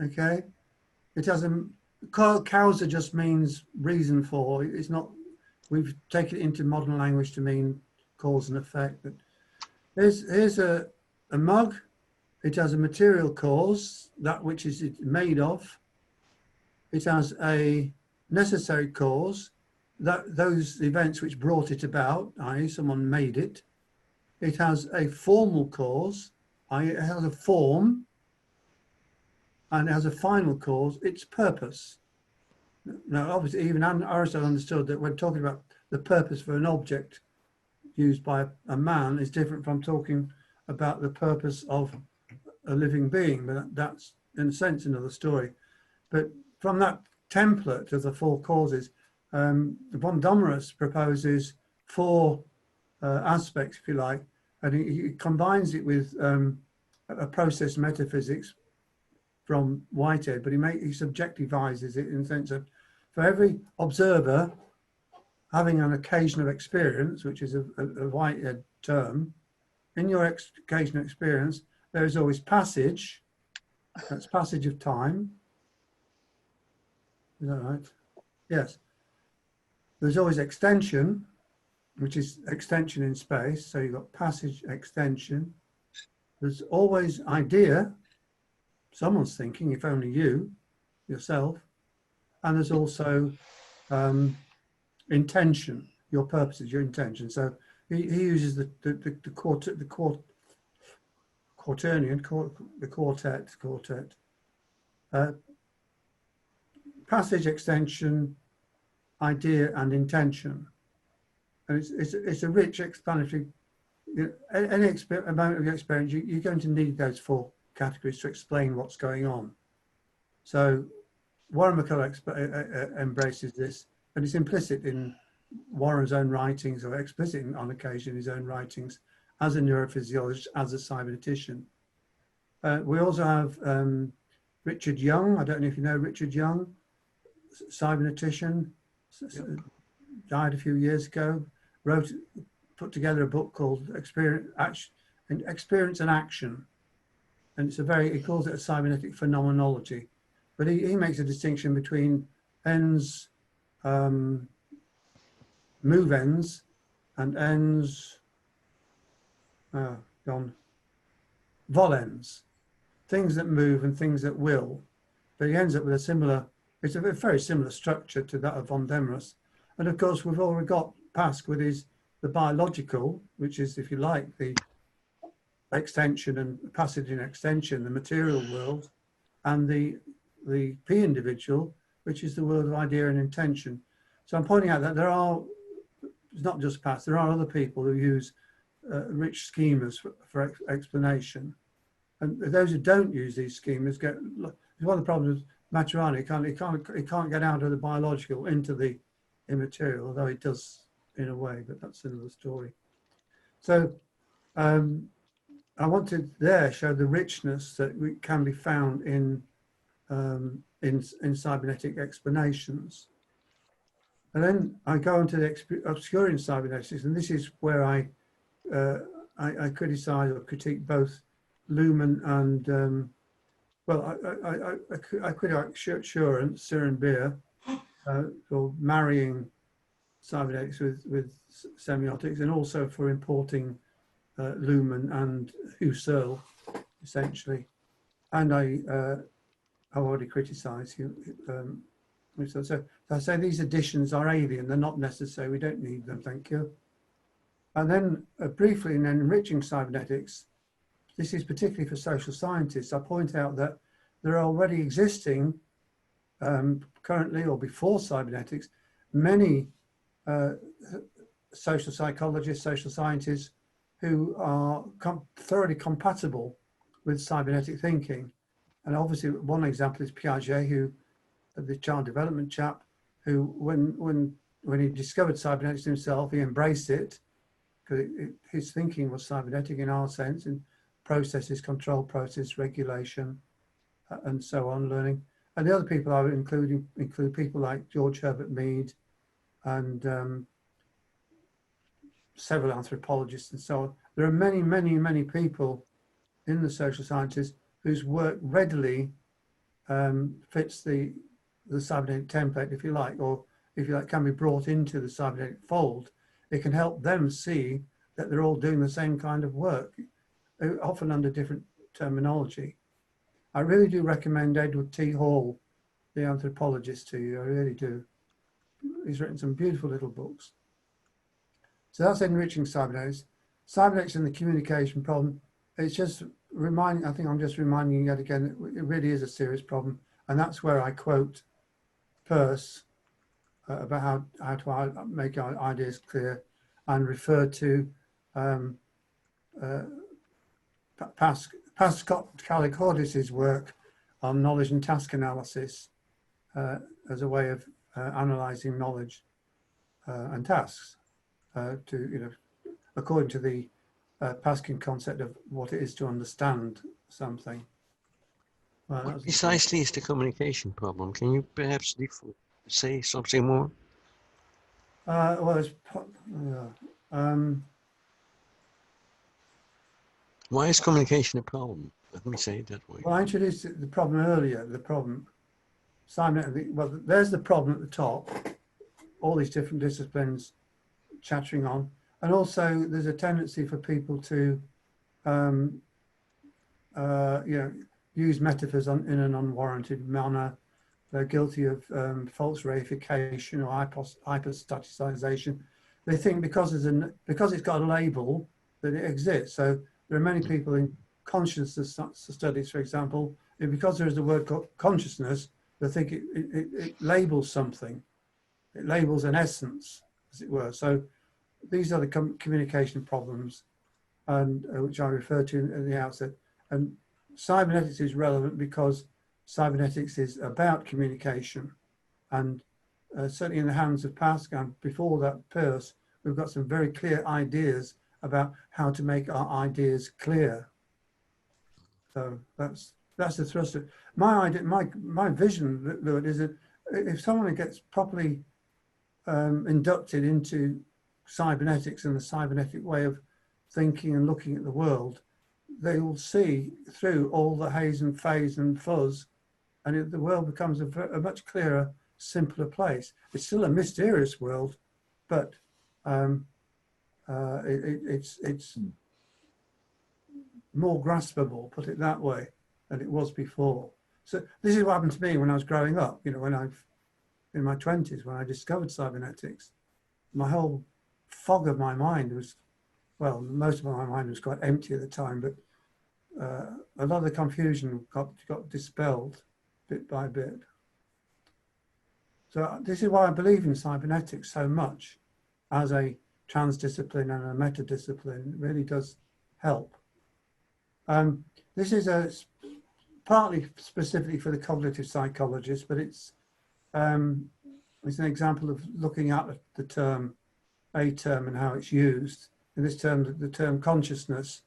Okay. It has causa just means reason for. It's not. We've taken it into modern language to mean cause and effect. But here's a mug. It has a material cause, that which is it made of. It has a necessary cause, that those events which brought it about, i.e. someone made it. It has a formal cause, i.e. it has a form, and it has a final cause, its purpose. Now, obviously, even Aristotle understood that when talking about the purpose for an object used by a man is different from talking about the purpose of a living being, but that's in a sense another story. But from that template of the four causes, von Domerus proposes four aspects, if you like, and he combines it with a process metaphysics from Whitehead, but he subjectivizes it in the sense of, for every observer having an occasional experience, which is a Whitehead term, in your occasional experience, there is always passage. That's passage of time. Is that right? Yes. There's always extension, which is extension in space. So you've got passage, extension. There's always idea. Someone's thinking, if only you, yourself. And there's also intention, your purposes, your intention. So he uses the quaternion, the quartet, passage, extension, idea, and intention. And it's a rich explanatory. Any amount of your experience, you're going to need those four categories to explain what's going on. So Warren McCullough embraces this, and it's implicit in Warren's own writings, or explicit on occasion in his own writings, as a neurophysiologist, as a cybernetician. We also have Richard Young. I don't know if you know Richard Young, cybernetician, died a few years ago, put together a book called Experience and Action. And it's he calls it a cybernetic phenomenology. But he makes a distinction between ends, move ends, and ends, vol ends, things that move and things that will. But he ends up with it's a very similar structure to that of von Demarest. And of course, we've already got Pask with the biological, which is, if you like, the extension and passage and extension, the material world, and the P individual, which is the world of idea and intention. So I'm pointing out that it's not just Pask, there are other people who use rich schemas for explanation. And those who don't use these schemas one of the problems with Maturana, he can't get out of the biological into the immaterial, although he does in a way, but that's another story. So I wanted there show the richness that can be found in cybernetic explanations. And then I go on to the obscuring cybernetics, and this is where I criticize or critique both Luhmann and I critique Schur and Søren Beer for marrying cybernetics with semiotics, and also for importing Luhmann and Husserl, essentially. And I've already criticised so I say these additions are alien, they're not necessary, we don't need them, thank you. And then briefly, in enriching cybernetics, this is particularly for social scientists, I point out that there are already existing, currently or before cybernetics, many social psychologists, social scientists who are thoroughly compatible with cybernetic thinking. And obviously one example is Piaget, the child development chap, who when he discovered cybernetics himself, he embraced it, because his thinking was cybernetic in our sense, in processes, control process, regulation, and so on, learning. And the other people I would include people like George Herbert Mead and several anthropologists and so on. There are many, many, many people in the social sciences whose work readily fits the cybernetic template, if you like, or if you like, can be brought into the cybernetic fold. It can help them see that they're all doing the same kind of work, often under different terminology. I really do recommend Edward T. Hall, the anthropologist, to you. I really do. He's written some beautiful little books. So that's enriching cybernetics. Cybernetics and the communication problem. It's just I think I'm just reminding you yet again that it really is a serious problem. And that's where I quote Peirce about how to make our ideas clear, and refer to Pascal Calicortis's work on knowledge and task analysis as a way of analyzing knowledge and tasks according to the Pascal concept of what it is to understand something. What precisely is the communication problem? Can you perhaps say something more? Well, Why is communication a problem? Let me say it that way. Well, I introduced the problem earlier. The problem, Simon. Well, there's the problem at the top. All these different disciplines chattering on, and also there's a tendency for people to, use metaphors in an unwarranted manner. They're guilty of false reification or hypostaticization. They think because it's got a label that it exists. So there are many people in consciousness studies, for example, and because there is the word consciousness, they think it labels something. It labels an essence, as it were. So these are the communication problems, and which I referred to at the outset. And cybernetics is relevant because cybernetics is about communication, and certainly in the hands of Pascal, before that Peirce, we've got some very clear ideas about how to make our ideas clear. So that's the thrust of my idea. My vision, Lewis, is that if someone gets properly inducted into cybernetics and the cybernetic way of thinking and looking at the world, they will see through all the haze and phase and fuzz, and the world becomes a much clearer, simpler place. It's still a mysterious world, but it's more graspable, put it that way, than it was before. So this is what happened to me when I was growing up, you know, in my 20s, when I discovered cybernetics. My whole fog of my mind was, well, most of my mind was quite empty at the time, but a lot of the confusion got dispelled bit by bit. So this is why I believe in cybernetics so much as a transdiscipline and a meta-discipline. It really does help. This is partly specifically for the cognitive psychologist, but it's an example of looking at the term, a term, and how it's used. In this term, the term consciousness.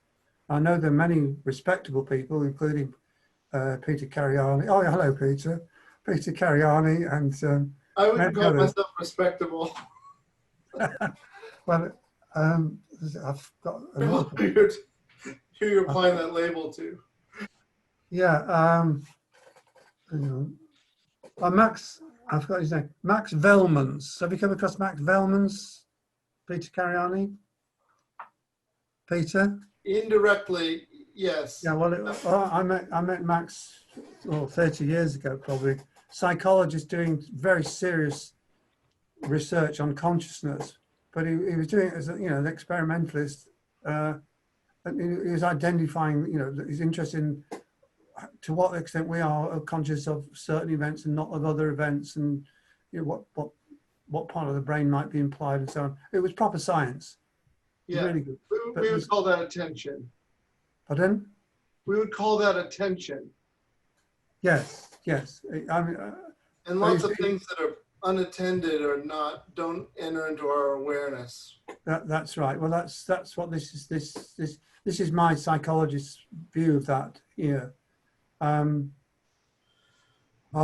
I know there are many respectable people, including Peter Cariani. Oh, yeah, hello, Peter. Peter Cariani and I wouldn't call myself respectable. well, I've got another. Weird who you're applying that label to. Yeah. Max, I forgot his name. Max Velmans. Have you come across Max Velmans? Peter Cariani? Peter? Indirectly, yes. Yeah, well, I met Max 30 years ago, probably. Psychologist doing very serious research on consciousness, but he was doing it as an experimentalist. And he was identifying, that he's interested in to what extent we are conscious of certain events and not of other events, and what part of the brain might be implied, and so on. It was proper science. Yeah, really good. We would call that attention. Pardon? We would call that attention. Yes. I mean, and lots of things that are unattended or don't enter into our awareness. That's right. Well, that's what this is. This is my psychologist's view of that here. I've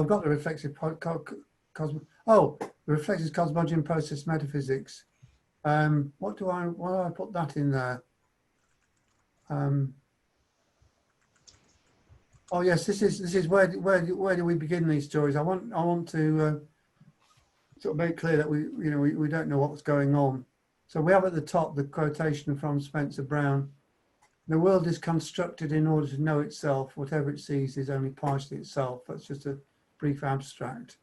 got the reflexive the reflexive cosmology and process metaphysics. Why do I put that in there? Oh yes, this is where do we begin these stories? I want to sort of make clear that we don't know what's going on. So we have at the top the quotation from Spencer Brown: "The world is constructed in order to know itself. Whatever it sees is only partially itself." That's just a brief abstract.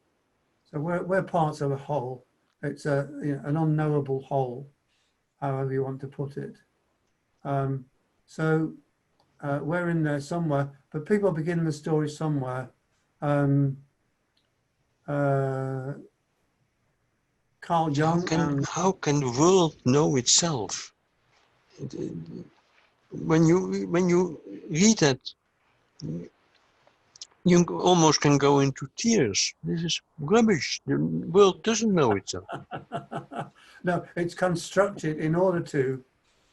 So we're parts of a whole. It's an unknowable whole, however you want to put it. We're in there somewhere, but people begin the story somewhere. Carl Jung. How can the world know itself? When you read that, you almost can go into tears. This is rubbish. The world doesn't know itself. No, it's constructed in order to,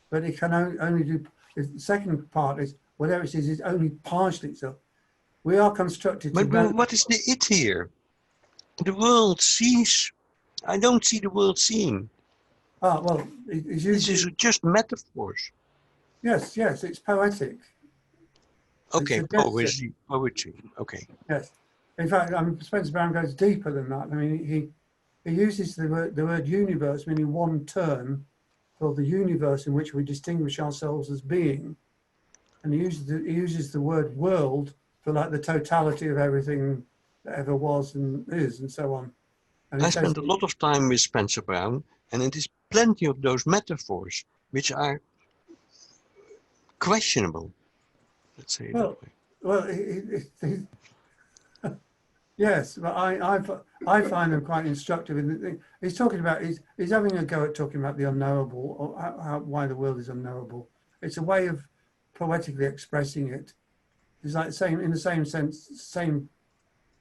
but it can only do. The second part is whatever it is only partially itself. We are constructed to. But what is the it here? The world sees. I don't see the world seeing. Ah, well, it's usually, this is just metaphors. Yes, yes, it's poetic. Okay, suggestive. poetry. Okay. Yes. In fact, Spencer Brown goes deeper than that. I mean, he uses the word universe, meaning one term for the universe in which we distinguish ourselves as being. And he uses the word world for like the totality of everything that ever was and is and so on. And he I says, spent a lot of time with Spencer Brown, and it is plenty of those metaphors which are questionable. Let's say it that way. well, yes, but I find them quite instructive. He's talking about he's having a go at talking about the unknowable, or why the world is unknowable. It's a way of poetically expressing it. It's like saying, in the same sense, same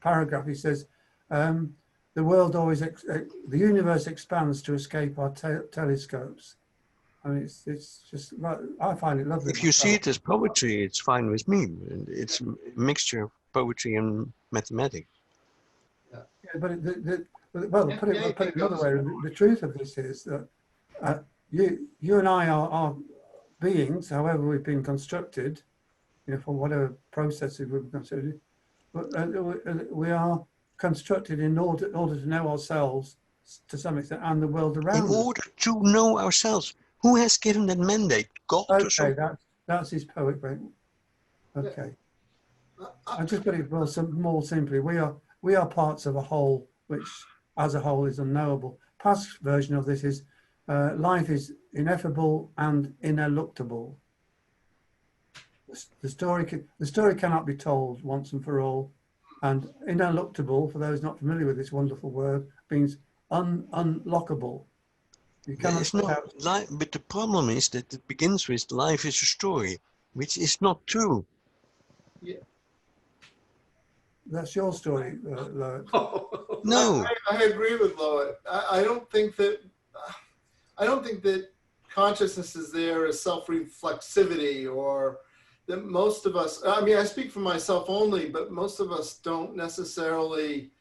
paragraph, he says, the world always, the universe expands to escape our telescopes. I mean, it's just, I find it lovely If you see myself. it as poetry, it's fine with me. And it's a mixture of poetry and mathematics. Yeah, well, put it another way. The truth of this is that you and I are beings, however we've been constructed, you know, for whatever processes we've been constructed, but we are constructed in order to know ourselves to some extent and the world In around us. order to know ourselves, who has given that mandate? God or Okay, something? that's his poet brain. Okay, I just put it more simply. We are parts of a whole, which as a whole is unknowable. Past version of this is life is ineffable and ineluctable. The story cannot be told once and for all, and ineluctable, for those not familiar with this wonderful word, means unlockable. You There cannot is put no out. life, but the problem is that it begins with life is a story, which is not true. That's your story, Lois. No, I agree with Lois. I don't think that consciousness is there as self-reflexivity, or that most of us, I mean, I speak for myself only, but most of us don't necessarily,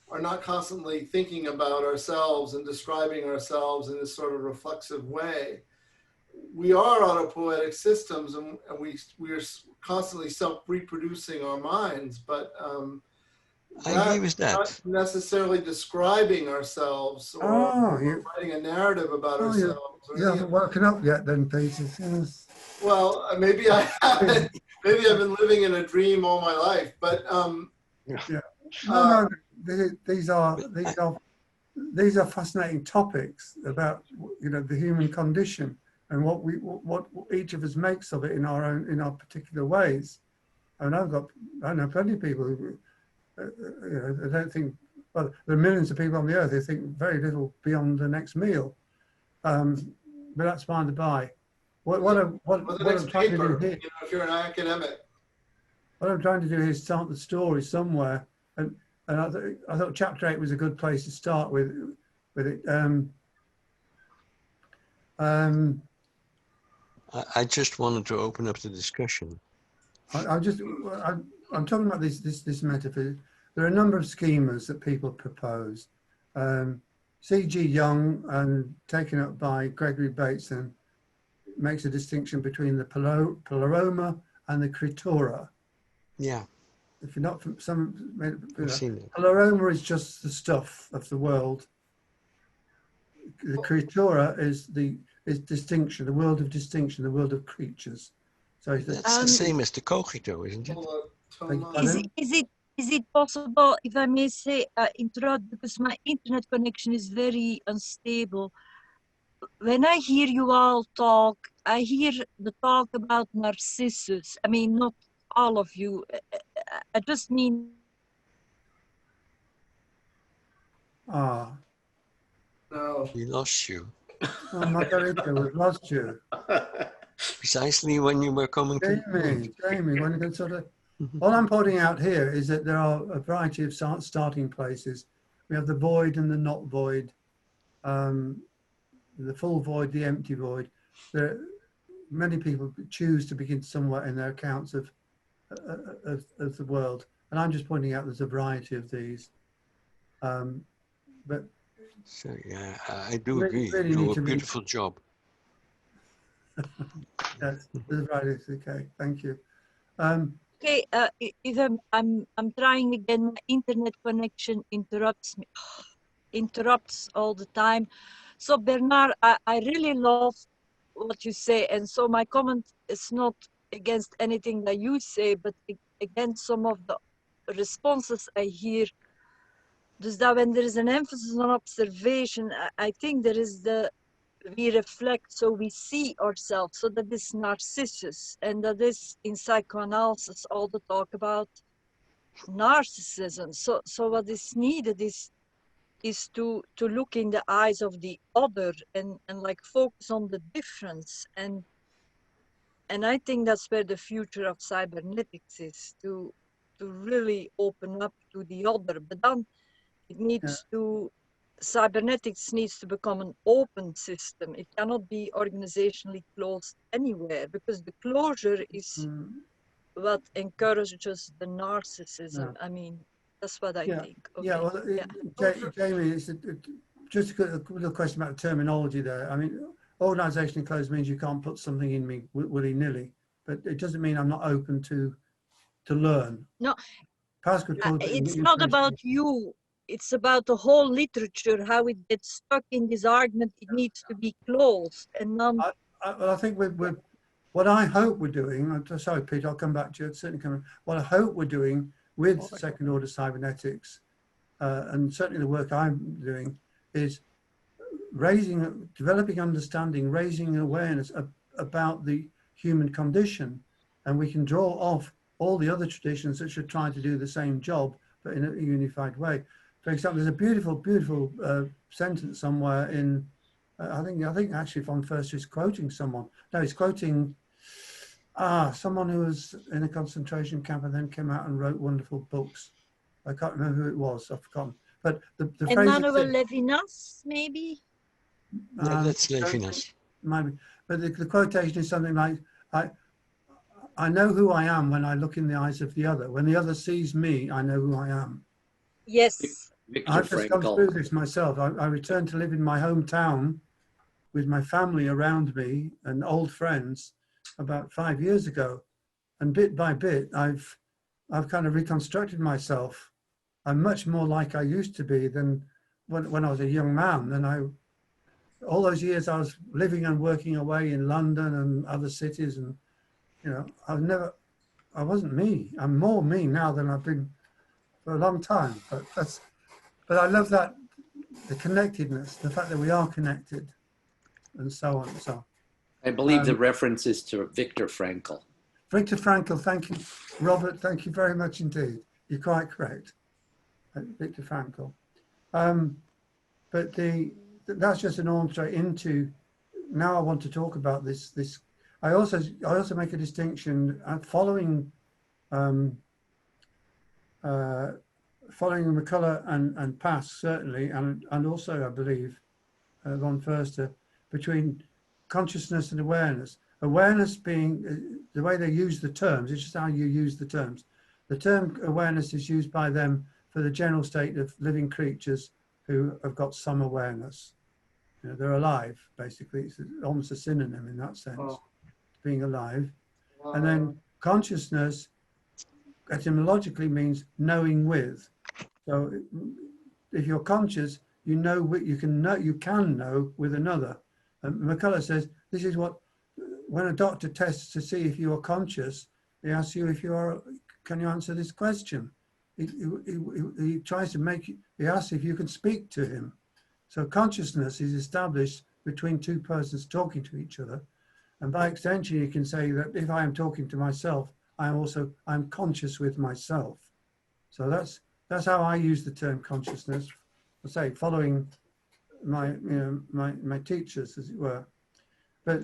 are not constantly thinking about ourselves and describing ourselves in this sort of reflexive way. We are autopoietic systems, and we are constantly self-reproducing our minds, but I agree with that. not necessarily describing ourselves or writing a narrative about ourselves. You haven't woken up yet, then, Peter. Yes. Well, maybe I haven't. Maybe I've been living in a dream all my life, but Yeah. No. These are fascinating topics about, you know, the human condition and what each of us makes of it in our particular ways. And I know plenty of people who, you know, I don't think. Well, there are millions of people on the earth who think very little beyond the next meal. But that's by the by. What I'm trying to do here, you know, if you're an academic. what I'm trying to do is start the story somewhere, and I thought chapter 8 was a good place to start with it. I just wanted to open up the discussion. I'm talking about this metaphor. There are a number of schemas that people propose. C.G. Young, and taken up by Gregory Bateson, makes a distinction between the pleroma and the kritora. Yeah, If you're not from I've seen it. pleroma is just the stuff of the world. The kritora is distinction, the world of distinction, the world of creatures. So That's the same as the cogito, isn't it? Is it possible, if I may say, interrupt, because my internet connection is very unstable. When I hear you all talk, I hear the talk about Narcissus. I mean, not all of you. I just mean. No. We lost you. Oh, Margarita, we've lost you. Precisely when you were coming to. Jamie, when you can sort of. All I'm pointing out here is that there are a variety of starting places. We have the void and the not void, the full void, the empty void. Many people choose to begin somewhere in their accounts of the world, and I'm just pointing out there's a variety of these. But so yeah, I do agree. really You need do a to beautiful job. Yes, that's right. It's okay. Thank you. Okay, if I'm trying again, my internet connection interrupts me, interrupts all the time. So Bernard, I really love what you say, and so my comment is not against anything that you say, but against some of the responses I hear. Dus that when there is an emphasis on observation, I think there is we reflect, so we see ourselves. So that is Narcissus, and that is in psychoanalysis all the talk about narcissism. So what is needed is to look in the eyes of the other and like focus on the difference. And I think that's where the future of cybernetics is, to really open up to the other. But then it needs to, cybernetics needs to become an open system. It cannot be organizationally closed anywhere, because the closure is what encourages the narcissism. I mean, that's what I think. Okay. Yeah, well, Jamie, it's just a little question about the terminology there. I mean, organizationally closed means you can't put something in me willy-nilly, but it doesn't mean I'm not open to learn. No, Pascal taught it's not about you. It's about the whole literature, how it gets stuck in this argument. It needs to be closed. And then I think we're what I hope we're doing, I'm sorry, Peter, I'll come back to you, certainly coming. What I hope we're doing with second order cybernetics, and certainly the work I'm doing, is developing understanding, raising awareness about the human condition. And we can draw off all the other traditions that should try to do the same job, but in a unified way. For example, there's a beautiful, beautiful sentence somewhere in, I think actually Von First is quoting someone. No, he's quoting someone who was in a concentration camp and then came out and wrote wonderful books. I can't remember who it was, I've forgotten. But the phrase Emmanuel Levinas, maybe? That's Levinas. Maybe. But the quotation is something like, I know who I am when I look in the eyes of the other. When the other sees me, I know who I am. Yes. Viktor I've just gone Frankl. through this myself. I returned to live in my hometown with my family around me and old friends about 5 years ago. And bit by bit, I've kind of reconstructed myself. I'm much more like I used to be than when I was a young man. And all those years I was living and working away in London and other cities, and you know, I wasn't me. I'm more me now than I've been for a long time. But I love that, the connectedness, the fact that we are connected, and so on and so on. I believe the reference is to Viktor Frankl. Viktor Frankl, thank you. Robert, thank you very much indeed. You're quite correct. Viktor Frankl. But that's just an entree into, now I want to talk about this. I also make a distinction following McCullough and Pass, certainly, and also, I believe, Von Förster, between consciousness and awareness. Awareness being, the way they use the terms, it's just how you use the terms. The term awareness is used by them for the general state of living creatures who have got some awareness. You know, they're alive, basically. It's almost a synonym in that sense, being alive. And then consciousness etymologically means knowing with. So if you're conscious, you know, you can know with another. And McCullough says this is what, when a doctor tests to see if you are conscious, he asks you if you are, can you answer this question? He tries to make you, he asks if you can speak to him. So consciousness is established between two persons talking to each other. And by extension, you can say that if I am talking to myself, I'm conscious with myself. So that's how I use the term consciousness. I say following my teachers, as it were. But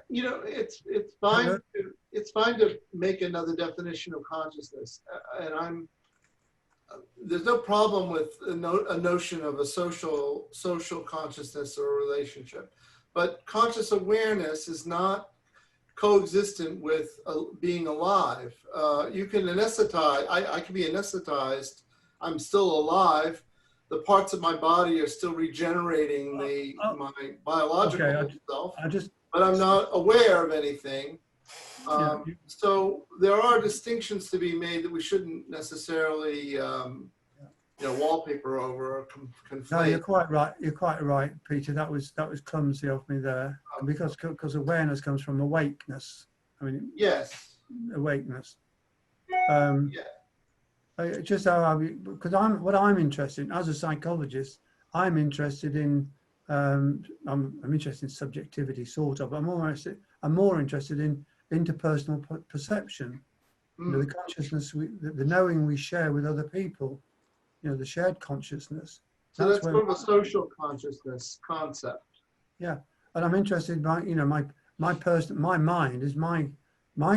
you know, it's fine to make another definition of consciousness, and there's no problem with a notion of a social consciousness or a relationship, but conscious awareness is not coexistent with being alive. You can anesthetize. I can be anesthetized. I'm still alive. The parts of my body are still regenerating my biological self. but I'm not aware of anything. Yeah. So there are distinctions to be made that we shouldn't necessarily, wallpaper over or conflate. No, you're quite right. You're quite right, Peter. That was clumsy of me there, and because awareness comes from awakeness. I mean, Yes. awakeness. Yeah. Just how because what I'm interested in as a psychologist, I'm interested in I'm interested in subjectivity, sort of. I'm more interested in interpersonal perception. You know, the consciousness, the knowing we share with other people. You know, the shared consciousness. So that's sort of a social consciousness concept. Yeah, and I'm interested in my mind is my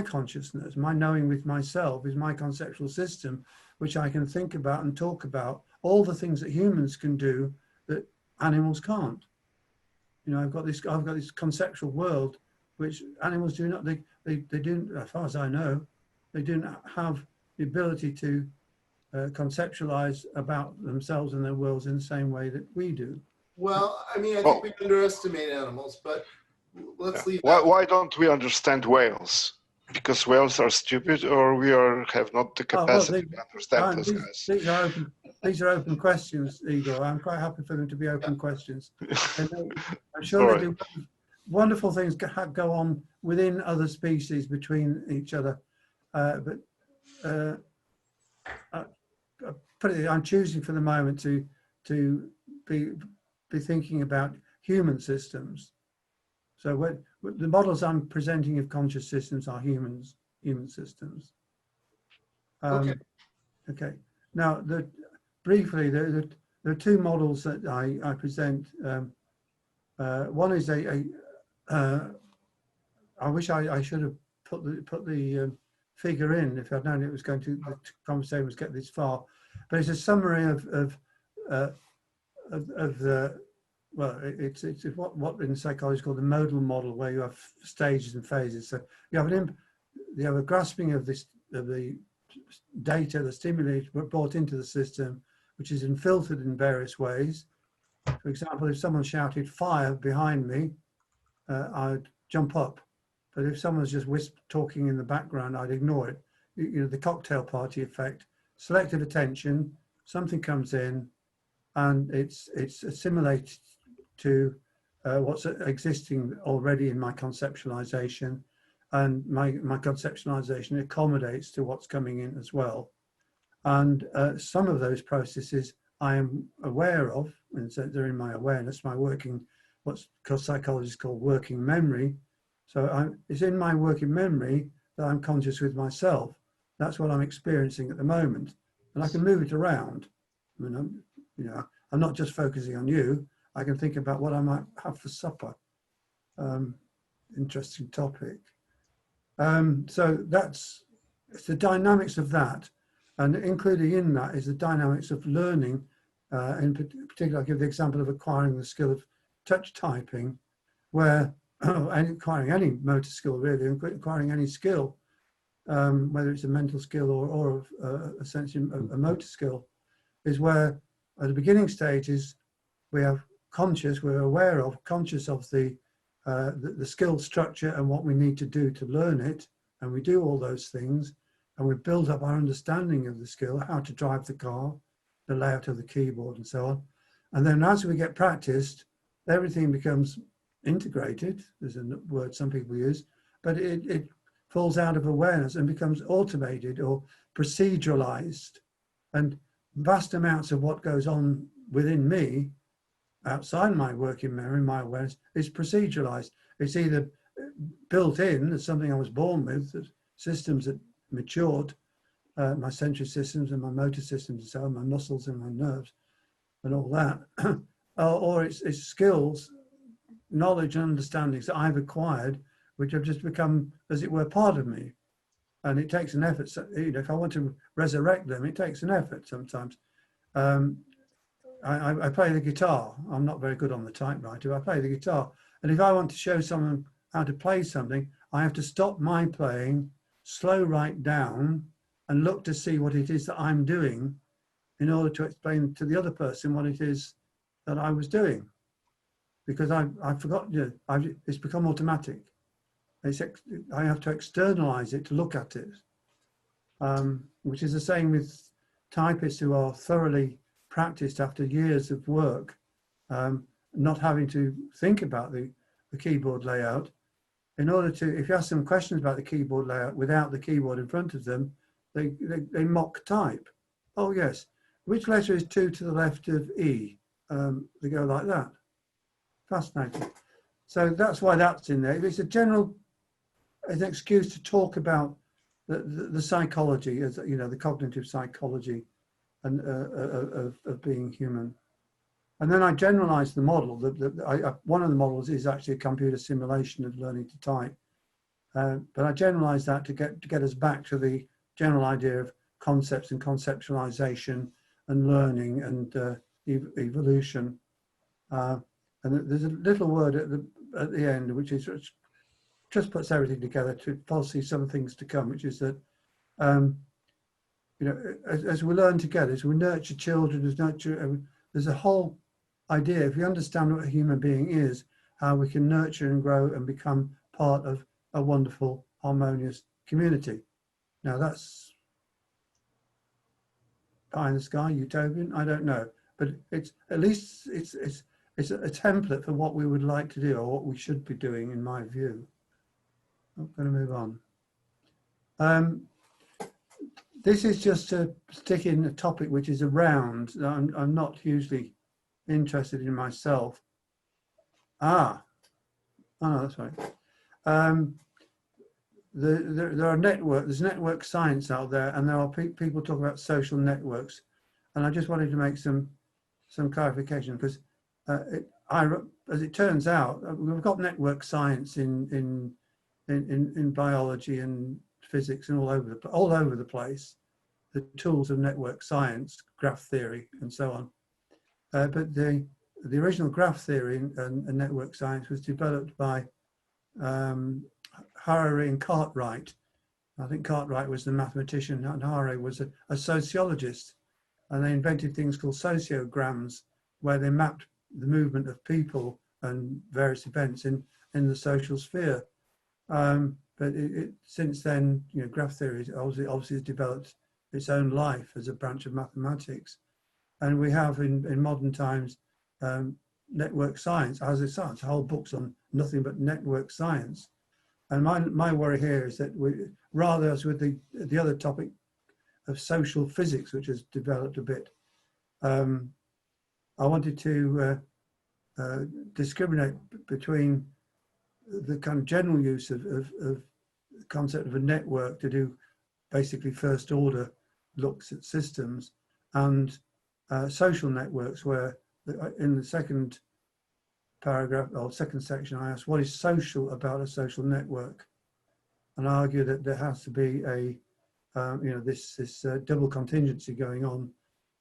consciousness, my knowing with myself is my conceptual system, which I can think about and talk about all the things that humans can do that animals can't. You know, I've got this conceptual world which animals do not. They do, as far as I know, they do not have the ability to conceptualize about themselves and their worlds in the same way that we do. Well, I mean, I think we underestimate animals, but let's leave. Why don't we understand whales? Because whales are stupid, or we have not the capacity to understand those guys. These are open questions, Igor. I'm quite happy for them to be open questions. I'm sure they do wonderful things go on within other species between each other, but I'm choosing for the moment to be thinking about human systems. So the models I'm presenting of conscious systems are human systems. Okay. Okay. Now, briefly, there are two models that I present. One is I wish I should have put the figure in if I'd known it was going to, the conversation was get this far. But it's a summary of the, well, it's what in psychology is called the modal model, where you have stages and phases. So you have a grasping of the data, the stimuli brought into the system, which is filtered in various ways. For example, if someone shouted fire behind me, I'd jump up. But if someone's just talking in the background, I'd ignore it. You know, the cocktail party effect, selective attention, something comes in and it's assimilated to what's existing already in my conceptualization, and my conceptualization accommodates to what's coming in as well. And some of those processes I am aware of, and so they're in my awareness, my working, what's psychologists call working memory. So it's in my working memory that I'm conscious with myself. That's what I'm experiencing at the moment, and I can move it around. I mean, I'm not just focusing on you. I can think about what I might have for supper. Interesting topic. So it's the dynamics of that, and including in that is the dynamics of learning. In particular, I'll give the example of acquiring the skill of touch typing, where and acquiring any motor skill, really, acquiring any skill, whether it's a mental skill or essentially a motor skill, is where at the beginning stages we have we're aware of, conscious of the skill structure and what we need to do to learn it, and we do all those things, and we build up our understanding of the skill, how to drive the car, the layout of the keyboard, and so on. And then as we get practiced, everything becomes integrated. There's a word some people use, but it falls out of awareness and becomes automated or proceduralized. And vast amounts of what goes on within me, outside my working memory, my awareness, is proceduralized. It's either built in as something I was born with, systems that matured, my sensory systems and my motor systems and so on, my muscles and my nerves and all that, or it's skills, knowledge and understandings that I've acquired, which have just become, as it were, part of me. And it takes an effort. So, if I want to resurrect them, it takes an effort sometimes. I play the guitar. I'm not very good on the typewriter, but I play the guitar. And if I want to show someone how to play something, I have to stop my playing, slow right down, and look to see what it is that I'm doing in order to explain to the other person what it is that I was doing. because I forgot, you know, it's become automatic. I have to externalize it to look at it, which is the same with typists who are thoroughly practiced after years of work, not having to think about the keyboard layout. In order to, if you ask them questions about the keyboard layout without the keyboard in front of them, they mock type. Oh yes, which letter is 2 to the left of E? They go like that. Fascinating. So that's why that's in there. It's a general, an excuse to talk about the psychology, as you know, the cognitive psychology and of being human. And then I generalized the model. One of the models is actually a computer simulation of learning to type. But I generalized that to get us back to the general idea of concepts and conceptualization and learning and evolution. And there's a little word at the end, which just puts everything together to foresee some things to come, which is that, you know, as we learn together, as we nurture children, there's a whole idea, if we understand what a human being is, how we can nurture and grow and become part of a wonderful, harmonious community. Now that's pie in the sky, utopian, I don't know, but it's at least it's a template for what we would like to do or what we should be doing, in my view. I'm going to move on. This is just to stick in a topic which is around. I'm not hugely interested in myself. Oh, that's right. There are there's network science out there, and there are people talking about social networks. And I just wanted to make some clarification, because as it turns out, we've got network science in biology and physics and all over the place, the tools of network science, graph theory, and so on. But the original graph theory and network science was developed by Harari and Cartwright. I think Cartwright was the mathematician and Harari was a sociologist, and they invented things called sociograms, where they mapped the movement of people and various events in the social sphere. But since then, you know, graph theory obviously has developed its own life as a branch of mathematics. And we have in modern times network science as a science, whole books on nothing but network science. And my worry here is that rather as with the other topic of social physics, which has developed a bit, I wanted to discriminate between the kind of general use of the concept of a network to do basically first order looks at systems, and social networks, where in the second paragraph or second section I asked what is social about a social network, and I argue that there has to be a you know, this double contingency going on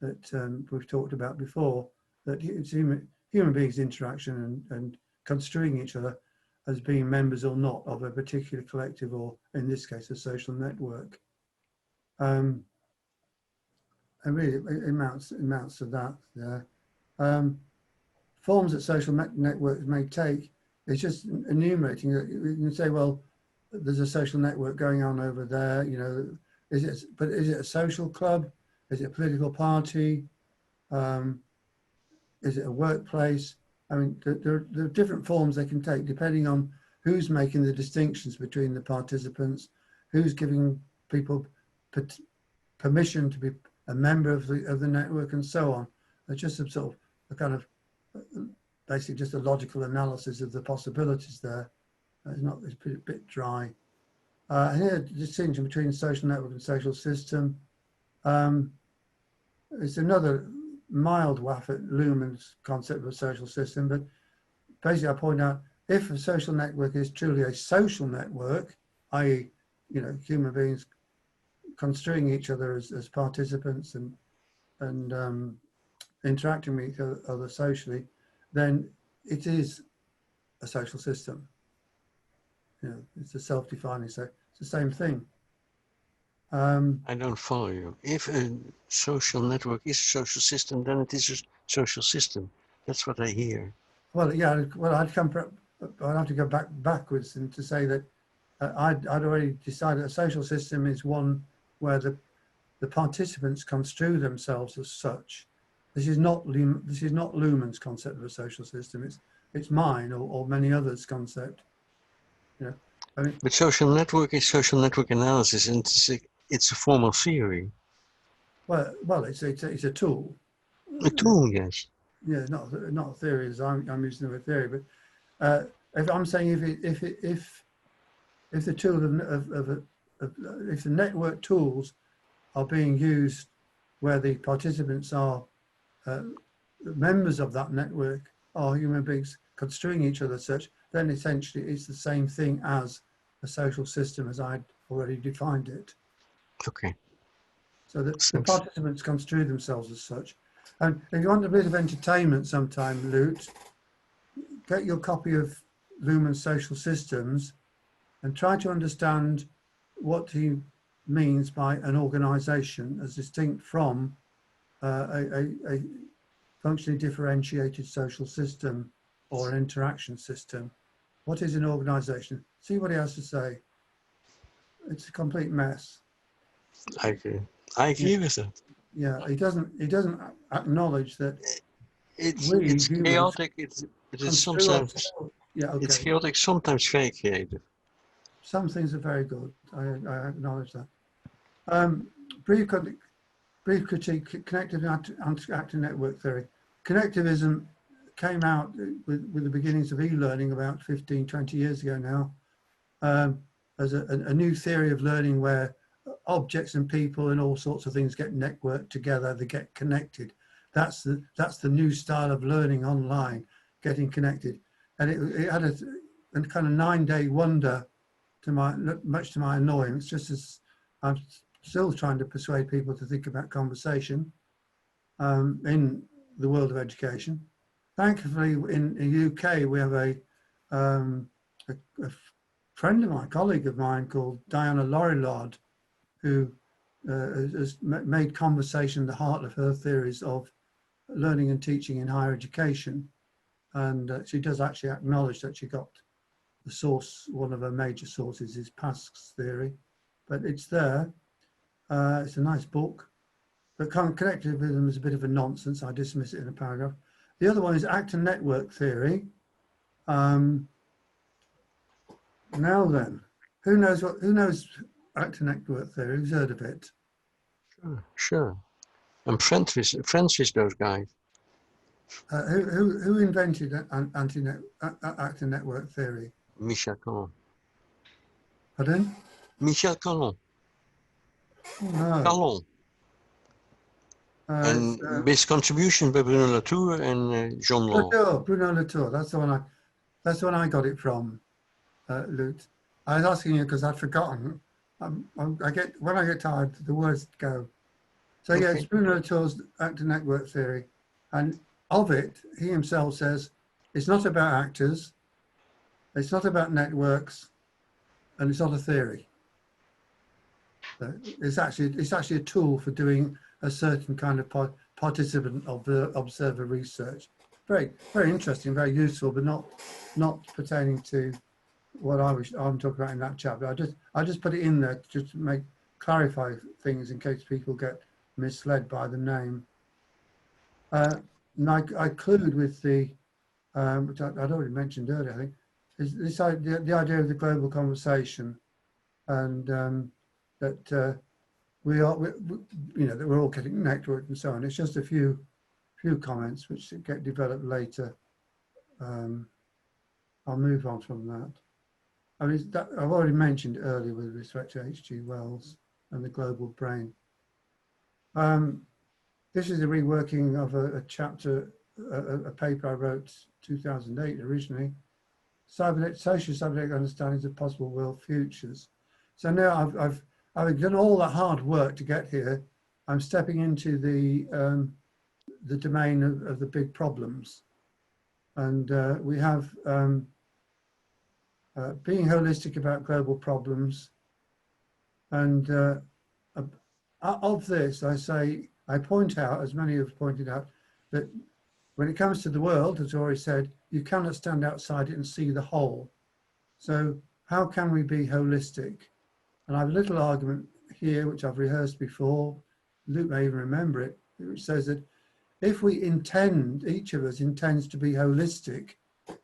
that we've talked about before, that it's human beings' interaction and construing each other as being members or not of a particular collective, or in this case a social network. And really it amounts to that there. Forms that social networks may take, it's just enumerating that. You can say, well, there's a social network going on over there, you know, is it a social club? Is it a political party? Is it a workplace? I mean, there are different forms they can take depending on who's making the distinctions between the participants, who's giving people permission to be a member of the network, and so on. It's just a sort of a kind of basically just a logical analysis of the possibilities there. It's a bit dry. Here, the distinction between social network and social system. It's another mild waff at Luhmann's concept of a social system, but basically I point out, if a social network is truly a social network, i.e., you know, human beings construing each other as participants and interacting with each other socially, then it is a social system. You know, it's a self-defining, so it's the same thing. I don't follow you. If a social network is a social system, then it is a social system. That's what I hear. Well, yeah, well, I'd have to go backwards and to say that I'd already decided a social system is one where the participants construe themselves as such. This is not Luhmann's concept of a social system. It's mine or many others' concept. You know, I mean, but social network is social network analysis, and it's a form of theory. well, it's a tool. A tool, yes. Yeah, not a theory as I'm using the word theory, but if I'm saying if the tool if the network tools are being used where the participants are members of that network, or human beings construing each other as such, then essentially it's the same thing as a social system as I'd already defined it. Okay. So the participants construe themselves as such. And if you want a bit of entertainment sometime, Lute, get your copy of Luhmann's Social Systems and try to understand what he means by an organization as distinct from a functionally differentiated social system or an interaction system. What is an organization? See what he has to say. It's a complete mess. I agree with that. Yeah, he doesn't acknowledge that It's humans chaotic. It is sometimes it's chaotic, sometimes very creative. Some things are very good. I acknowledge that. Brief critique, connective active network theory. Connectivism came out with the beginnings of e-learning about 15, 20 years ago now, as a new theory of learning where objects and people and all sorts of things get networked together, they get connected. That's the new style of learning online, getting connected. And it had a kind of 9-day wonder, much to my annoyance, just as I'm still trying to persuade people to think about conversation in the world of education. Thankfully, in the UK, we have a friend of mine, colleague of mine called Diana Lorillard, who has made conversation the heart of her theories of learning and teaching in higher education. And she does actually acknowledge that she got the source, one of her major sources is Pask's theory, but it's there. It's a nice book, but connectivism is a bit of a nonsense. I dismiss it in a paragraph. The other one is actor network theory. Now then, who knows actor network theory? Who's heard of it? Sure. I'm friends with those guys. Who invented actor network theory? Michel Caron. Pardon? Michel Caron. Oh, no. Caron. And with contribution by Bruno Latour and John Law. Bruno Latour. That's the one I got it from, Lute. I was asking you because I'd forgotten. When I get tired, the words go. So yeah, it's Bruno Latour's actor network theory, and of it, he himself says it's not about actors, it's not about networks, and it's not a theory. So it's actually a tool for doing a certain kind of participant observer research. Very, very interesting, very useful, but not pertaining to what I'm talking about in that chapter. I just put it in there just to clarify things in case people get misled by the name. And I clued with the, which I'd already mentioned earlier, I think, is this the idea of the global conversation, and that that we're all getting networked and so on. It's just a few comments which get developed later. I'll move on from that. I mean, that I've already mentioned earlier with respect to H.G. Wells and the global brain. This is a reworking of a chapter, a paper I wrote 2008 originally, social cybernetic understandings of possible world futures. So now I've done all that hard work to get here. I'm stepping into the domain of the big problems, and we have being holistic about global problems, and of this I point out, as many have pointed out, that when it comes to the world, as I already said, you cannot stand outside it and see the whole. So how can we be holistic? And I have a little argument here, which I've rehearsed before. Luke may even remember it, which says that if we intend, each of us intends to be holistic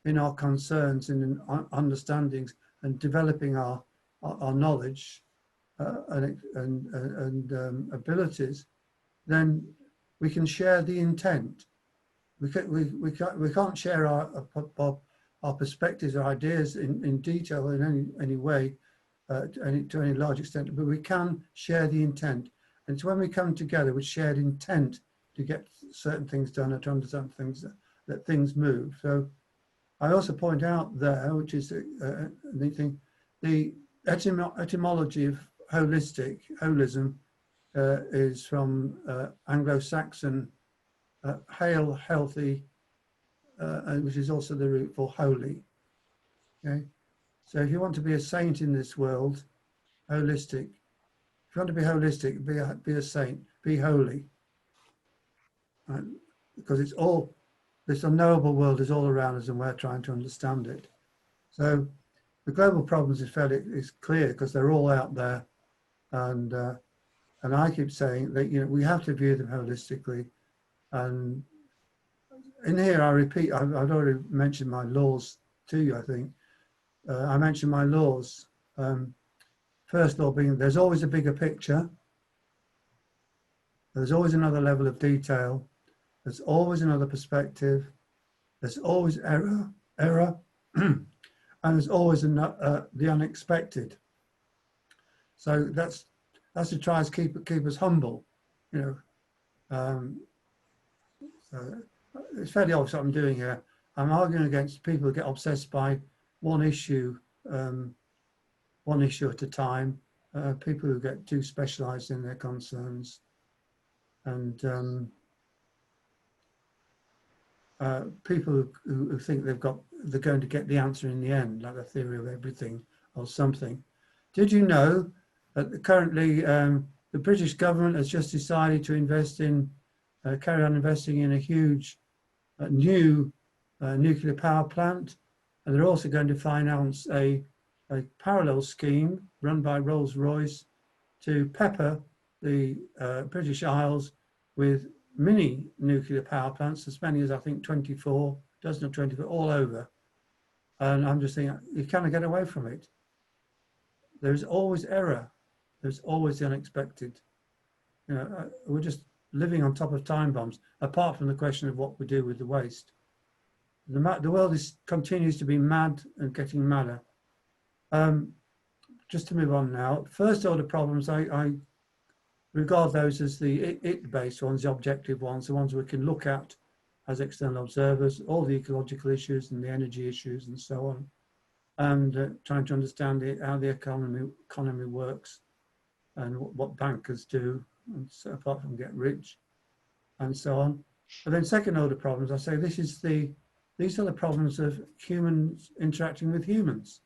in our concerns and in understandings and developing our knowledge and abilities, then we can share the intent. We can't share our perspectives or ideas in detail in any way to any large extent, but we can share the intent. And it's when we come together with shared intent to get certain things done or to understand things that things move. So I also point out there, which is a neat thing, the etymology of holism is from Anglo-Saxon hail, healthy, which is also the root for holy. Okay, so if you want to be a saint in this world, holistic. If you want to be holistic, be a saint, be holy, right? Because it's all, this unknowable world is all around us, and we're trying to understand it. So the global problems is clear because they're all out there, and I keep saying that we have to view them holistically. And in here, I repeat, I've already mentioned my laws to you. I think I mentioned my laws. First law being there's always a bigger picture. There's always another level of detail. There's always another perspective. There's always error, and there's always the unexpected. So that's to try and keep us humble, So it's fairly obvious what I'm doing here. I'm arguing against people who get obsessed by one issue at a time. People who get too specialised in their concerns, and people who think they're going to get the answer in the end, like the theory of everything or something. Did you know that currently the British government has just decided to carry on investing in a huge new nuclear power plant, and they're also going to finance a parallel scheme run by Rolls-Royce to pepper the British Isles with mini nuclear power plants, as many as I think 24, dozen or 24, all over. And I'm just thinking, you cannot get away from it. There's always error. There's always the unexpected. We're just living on top of time bombs, apart from the question of what we do with the waste. The world continues to be mad and getting madder. Just to move on now, first order problems, I regard those as the it-based ones, the objective ones, the ones we can look at as external observers, all the ecological issues and the energy issues and so on, and trying to understand how the economy works and what bankers do, and so apart from get rich and so on. But then second order problems, I say these are the problems of humans interacting with humans.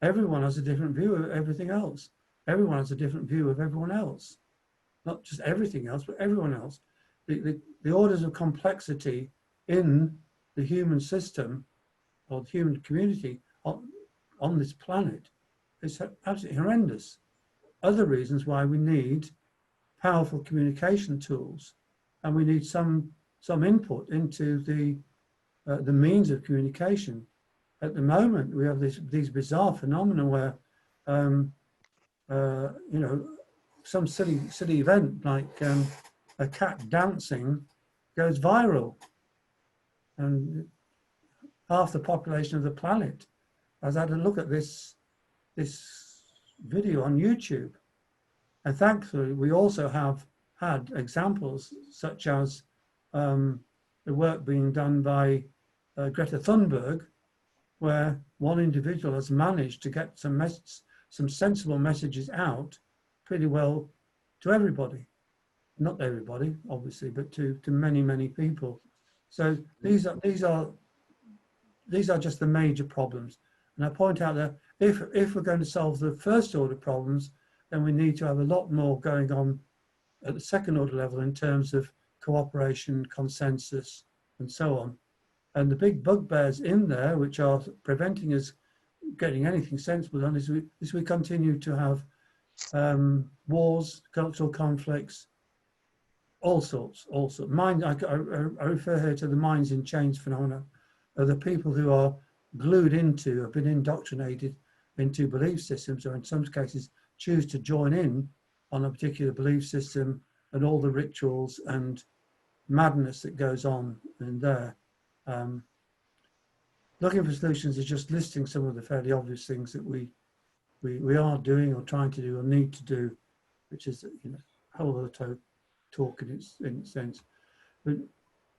Everyone has a different view of everything else. Everyone has a different view of everyone else. Not just everything else, but everyone else. The orders of complexity in the human system or the human community on this planet is absolutely horrendous. Other reasons why we need powerful communication tools, and we need some input into the means of communication. At the moment, we have these bizarre phenomena where, some silly event like a cat dancing goes viral, and half the population of the planet has had a look at this video on YouTube. And thankfully, we also have had examples such as the work being done by Greta Thunberg, where one individual has managed to get some sensible messages out pretty well to everybody. Not everybody, obviously, but to many people. So these are just the major problems. And I point out that if we're going to solve the first order problems, then we need to have a lot more going on at the second order level in terms of cooperation, consensus, and so on. And the big bugbears in there, which are preventing us getting anything sensible done, is we continue to have wars, cultural conflicts, all sorts. Mind, I refer here to the minds in chains phenomena of the people who are glued into, have been indoctrinated into belief systems, or in some cases choose to join in on a particular belief system and all the rituals and madness that goes on in there. Looking for solutions is just listing some of the fairly obvious things that we are doing or trying to do or need to do, which is, you know, a whole other talk in its sense. But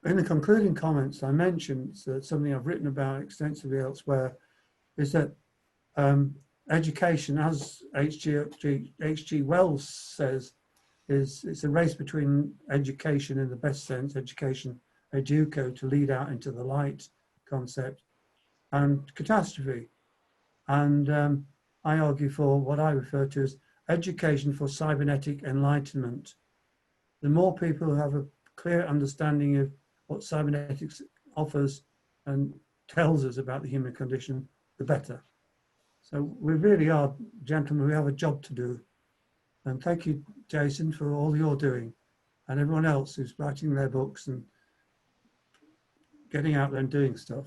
in the concluding comments, I mentioned something I've written about extensively elsewhere, is that education, as H.G. Wells says, it's a race between education in the best sense, education, educo, to lead out into the light concept, and catastrophe. And I argue for what I refer to as education for cybernetic enlightenment. The more people who have a clear understanding of what cybernetics offers and tells us about the human condition, the better. So we really are, gentlemen, we have a job to do. And thank you, Jason, for all you're doing, and everyone else who's writing their books and getting out there and doing stuff.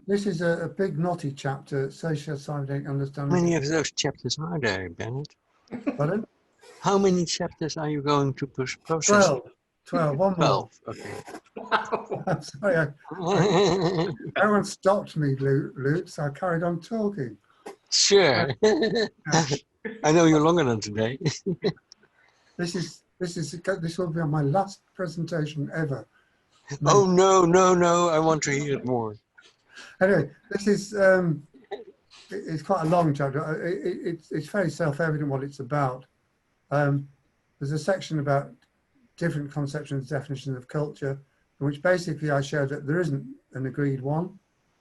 This is a big knotty chapter, social cybernetic understanding. How many of those chapters are there, Bennett? Pardon? How many chapters are you going to process? 12, one more. 12, okay. I'm sorry, everyone stopped me, Luke, so I carried on talking. Sure. I know you're longer than today. This will be my last presentation ever. Oh, no, I want to hear it more. Anyway, this is it's quite a long chapter. It's very self-evident what it's about. There's a section about different conceptions, definitions of culture, in which basically I show that there isn't an agreed one,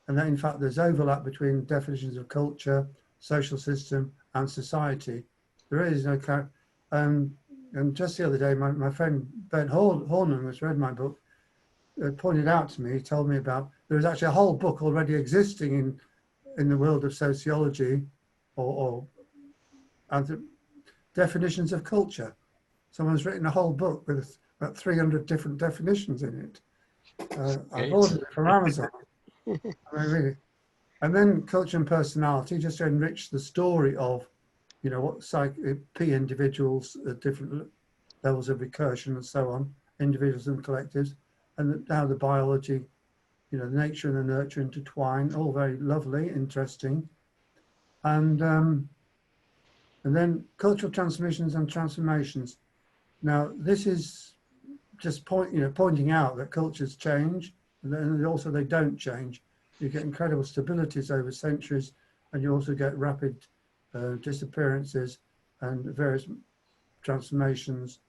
and that in fact there's overlap between definitions of culture, social system, and society. There is no and just the other day, my friend Ben Hornan, who's read my book, pointed out to me, he told me about, there is actually a whole book already existing in the world of sociology or definitions of culture. Someone's written a whole book with about 300 different definitions in it. I've ordered it from Amazon. I mean, really. And then culture and personality, just to enrich the story of, you know, what P individuals at different levels of recursion and so on, individuals and collectives, and how the biology, you know, the nature and the nurture intertwine, all very lovely, interesting. And then cultural transmissions and transformations. Now, this is just pointing out that cultures change, and then also they don't change. You get incredible stabilities over centuries, and you also get rapid disappearances and various transformations,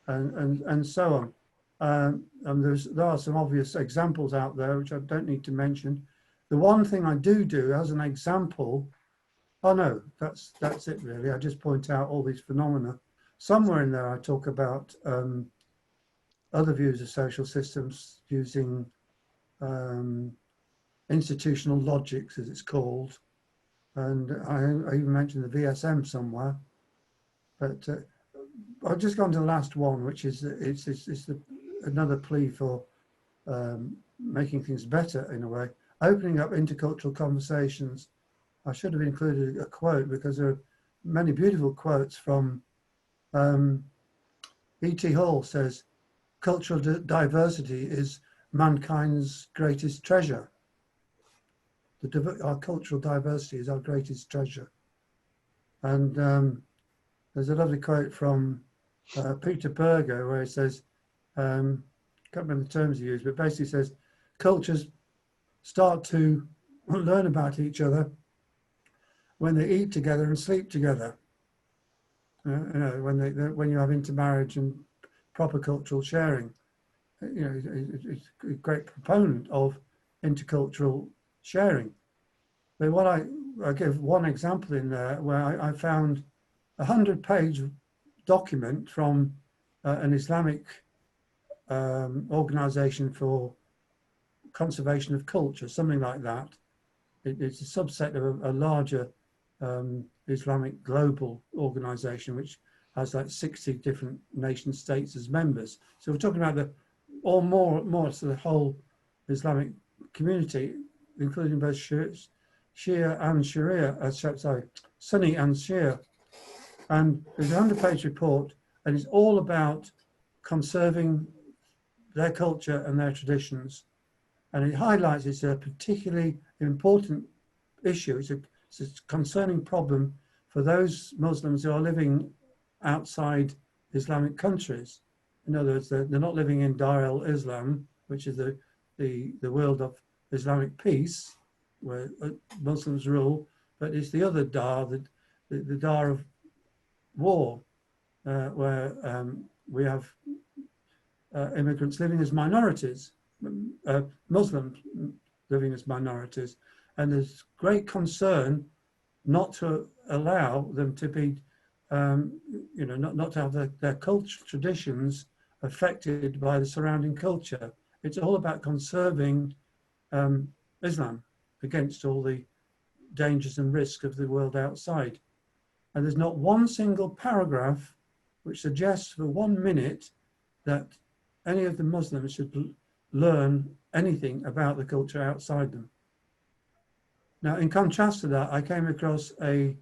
and so on. And there are some obvious examples out there which I don't need to mention. The one thing I do as an example, oh no, that's it really. I just point out all these phenomena. Somewhere in there I talk about other views of social systems using institutional logics, as it's called, and I even mentioned the VSM somewhere. But I've just gone to the last one, which is another plea for making things better in a way, opening up intercultural conversations. I should have included a quote because there are many beautiful quotes from E.T. Hall says, cultural diversity is mankind's greatest treasure. Our cultural diversity is our greatest treasure. And there's a lovely quote from Peter Berger where he says, can't remember the terms he used, but basically says, cultures start to learn about each other when they eat together and sleep together. You know, when you have intermarriage and proper cultural sharing. You know, it's a great proponent of intercultural sharing. But what I give one example in there where I found a 100-page document from an Islamic organization for conservation of culture, something like that. It's a subset of a larger Islamic global organization, which has like 60 different nation states as members. So we're talking about more so the whole Islamic community, including both Shia and Sharia, Sunni and Shia. And there's a 100-page report, and it's all about conserving their culture and their traditions. And it highlights it's a particularly important issue. It's a concerning problem for those Muslims who are living outside Islamic countries. In other words, they're not living in Dar el-Islam, which is the world of Islamic peace, where Muslims rule, but it's the other Dar, the Dar of war, where we have immigrants living as minorities, Muslims living as minorities, and there's great concern not to allow them to be, not to have their culture traditions affected by the surrounding culture. It's all about conserving Islam against all the dangers and risks of the world outside. And there's not one single paragraph which suggests for 1 minute that any of the Muslims should learn anything about the culture outside them. Now, in contrast to that, I came across a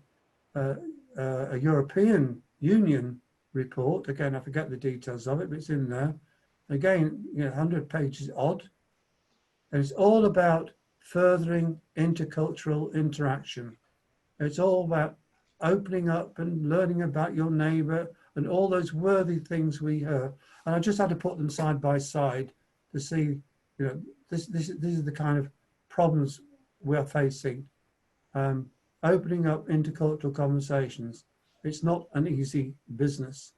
European Union report. Again, I forget the details of it, but it's in there. Again, 100 pages odd. And it's all about furthering intercultural interaction. It's all about opening up and learning about your neighbor and all those worthy things we hear. And I just had to put them side by side to see, these are the kind of problems we're facing. Opening up intercultural conversations. It's not an easy business.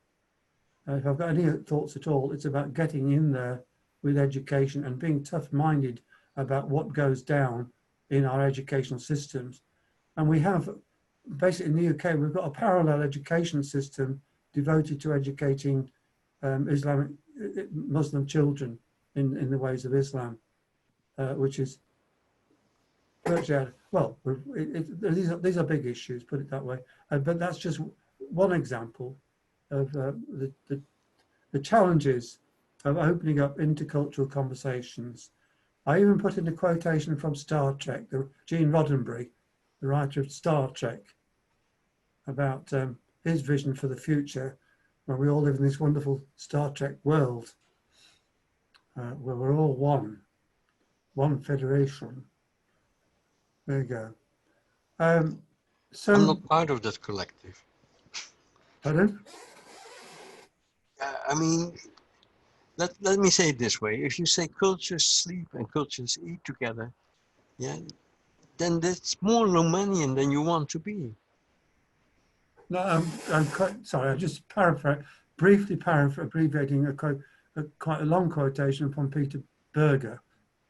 If I've got any thoughts at all, it's about getting in there with education and being tough-minded about what goes down in our educational systems. And we have, basically in the UK, we've got a parallel education system devoted to educating Islamic Muslim children in the ways of Islam, which is virtually, well, these are big issues, put it that way. But that's just one example of the challenges of opening up intercultural conversations. I even put in a quotation from Star Trek, Gene Roddenberry, the writer of Star Trek, about his vision for the future, where we all live in this wonderful Star Trek world, where we're all one federation. There you go. So I'm not part of that collective. Pardon? I mean, let me say it this way. If you say cultures sleep and cultures eat together, yeah, then that's more Romanian than you want to be. No, I'm quite sorry. I just briefly abbreviating quite a long quotation from Peter Berger,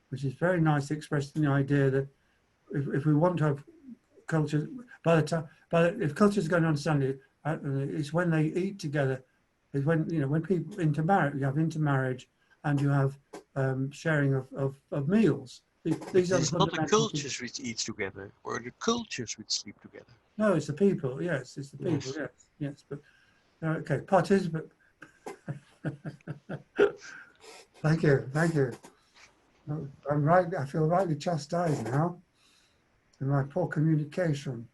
which is very nice, expressing the idea that if we want to have culture, if culture is going to understand it, it's when they eat together. Is when when people intermarry. You have intermarriage, and you have sharing of meals. These are it's not the cultures which eat together, or the cultures which sleep together. No, it's the people. Yes, it's the people. Yes. But okay, participant. Thank you. I'm right. I feel rightly chastised now in my poor communication.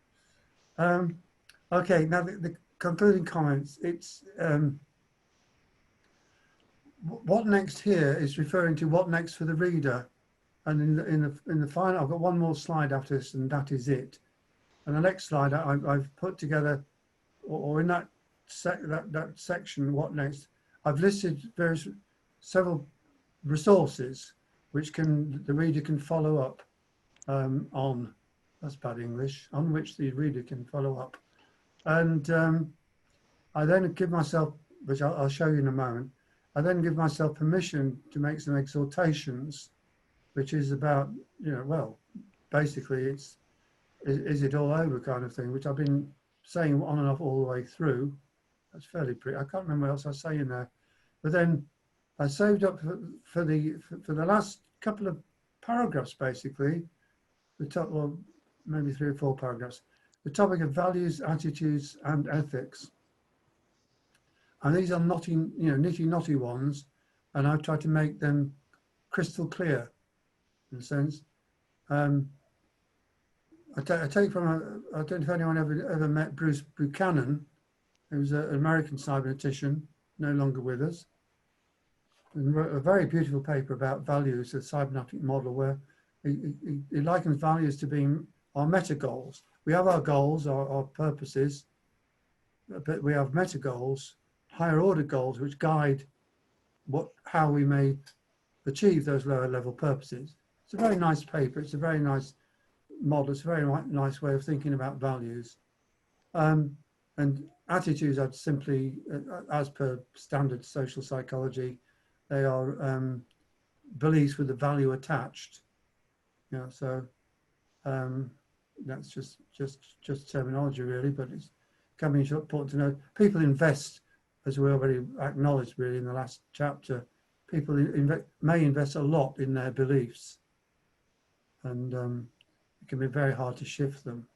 Okay, now the concluding comments. It's what next here is referring to what next for the reader, and in the final, I've got one more slide after this, and that is it. And the next slide I've put together, or in that section, what next? I've listed several resources which the reader can follow up on. That's bad English. On which the reader can follow up, and I then give myself, which I'll show you in a moment. I then give myself permission to make some exhortations, which is about, well, basically is it all over kind of thing, which I've been saying on and off all the way through. That's fairly pretty. I can't remember what else I was saying there. But then I saved up for the last couple of paragraphs, basically, the top, well, maybe 3 or 4 paragraphs, the topic of values, attitudes, and ethics. And these are nitty-knotty ones, and I've tried to make them crystal clear, in a sense. I take from, I don't know if anyone ever met Bruce Buchanan, who was an American cybernetician, no longer with us, and wrote a very beautiful paper about values, a cybernetic model, where he likens values to being our meta goals. We have our goals, our purposes, but we have meta goals, higher order goals, which guide how we may achieve those lower level purposes. It's a very nice paper. It's a very nice model. It's a very nice way of thinking about values. And attitudes are simply, as per standard social psychology, they are beliefs with a value attached. So that's just terminology really, but it's can be important to know. People invest, as we already acknowledged really in the last chapter, people may invest a lot in their beliefs, and it can be very hard to shift them.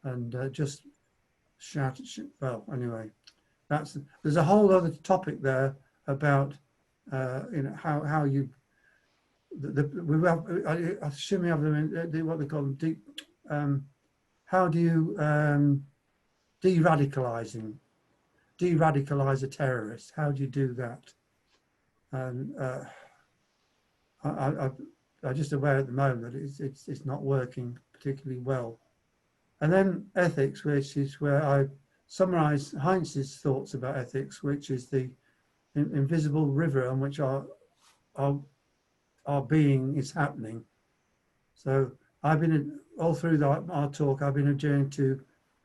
And just well, anyway, there's a whole other topic there about how you we have, I assume we have them in what they call them deep. How do you de-radicalize a terrorist? How do you do that? And I'm just aware at the moment that it's not working particularly well. And then ethics, which is where I summarize Heinz's thoughts about ethics, which is the invisible river on which our being is happening. So I've been, all through our talk, I've been adhering to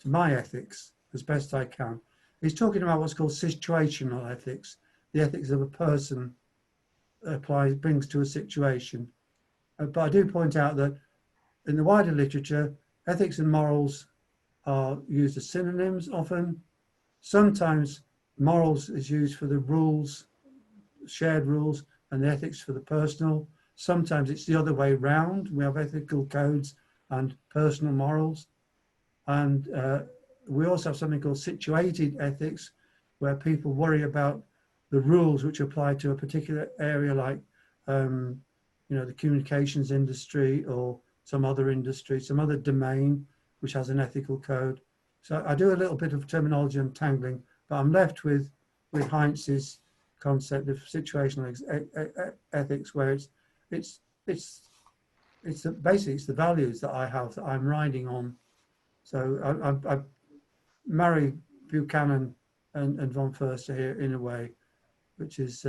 my ethics as best I can. He's talking about what's called situational ethics, the ethics of a person brings to a situation. But I do point out that in the wider literature, ethics and morals are used as synonyms often. Sometimes morals is used for the rules, shared rules, and the ethics for the personal. Sometimes it's the other way round. We have ethical codes and personal morals. And we also have something called situated ethics, where people worry about the rules which apply to a particular area, like the communications industry or some other industry, some other domain which has an ethical code. So I do a little bit of terminology untangling, but I'm left with Heinz's concept of situational ethics, where it's basically the values that I have that I'm riding on. So I marry Buchanan and von Förster here in a way, which is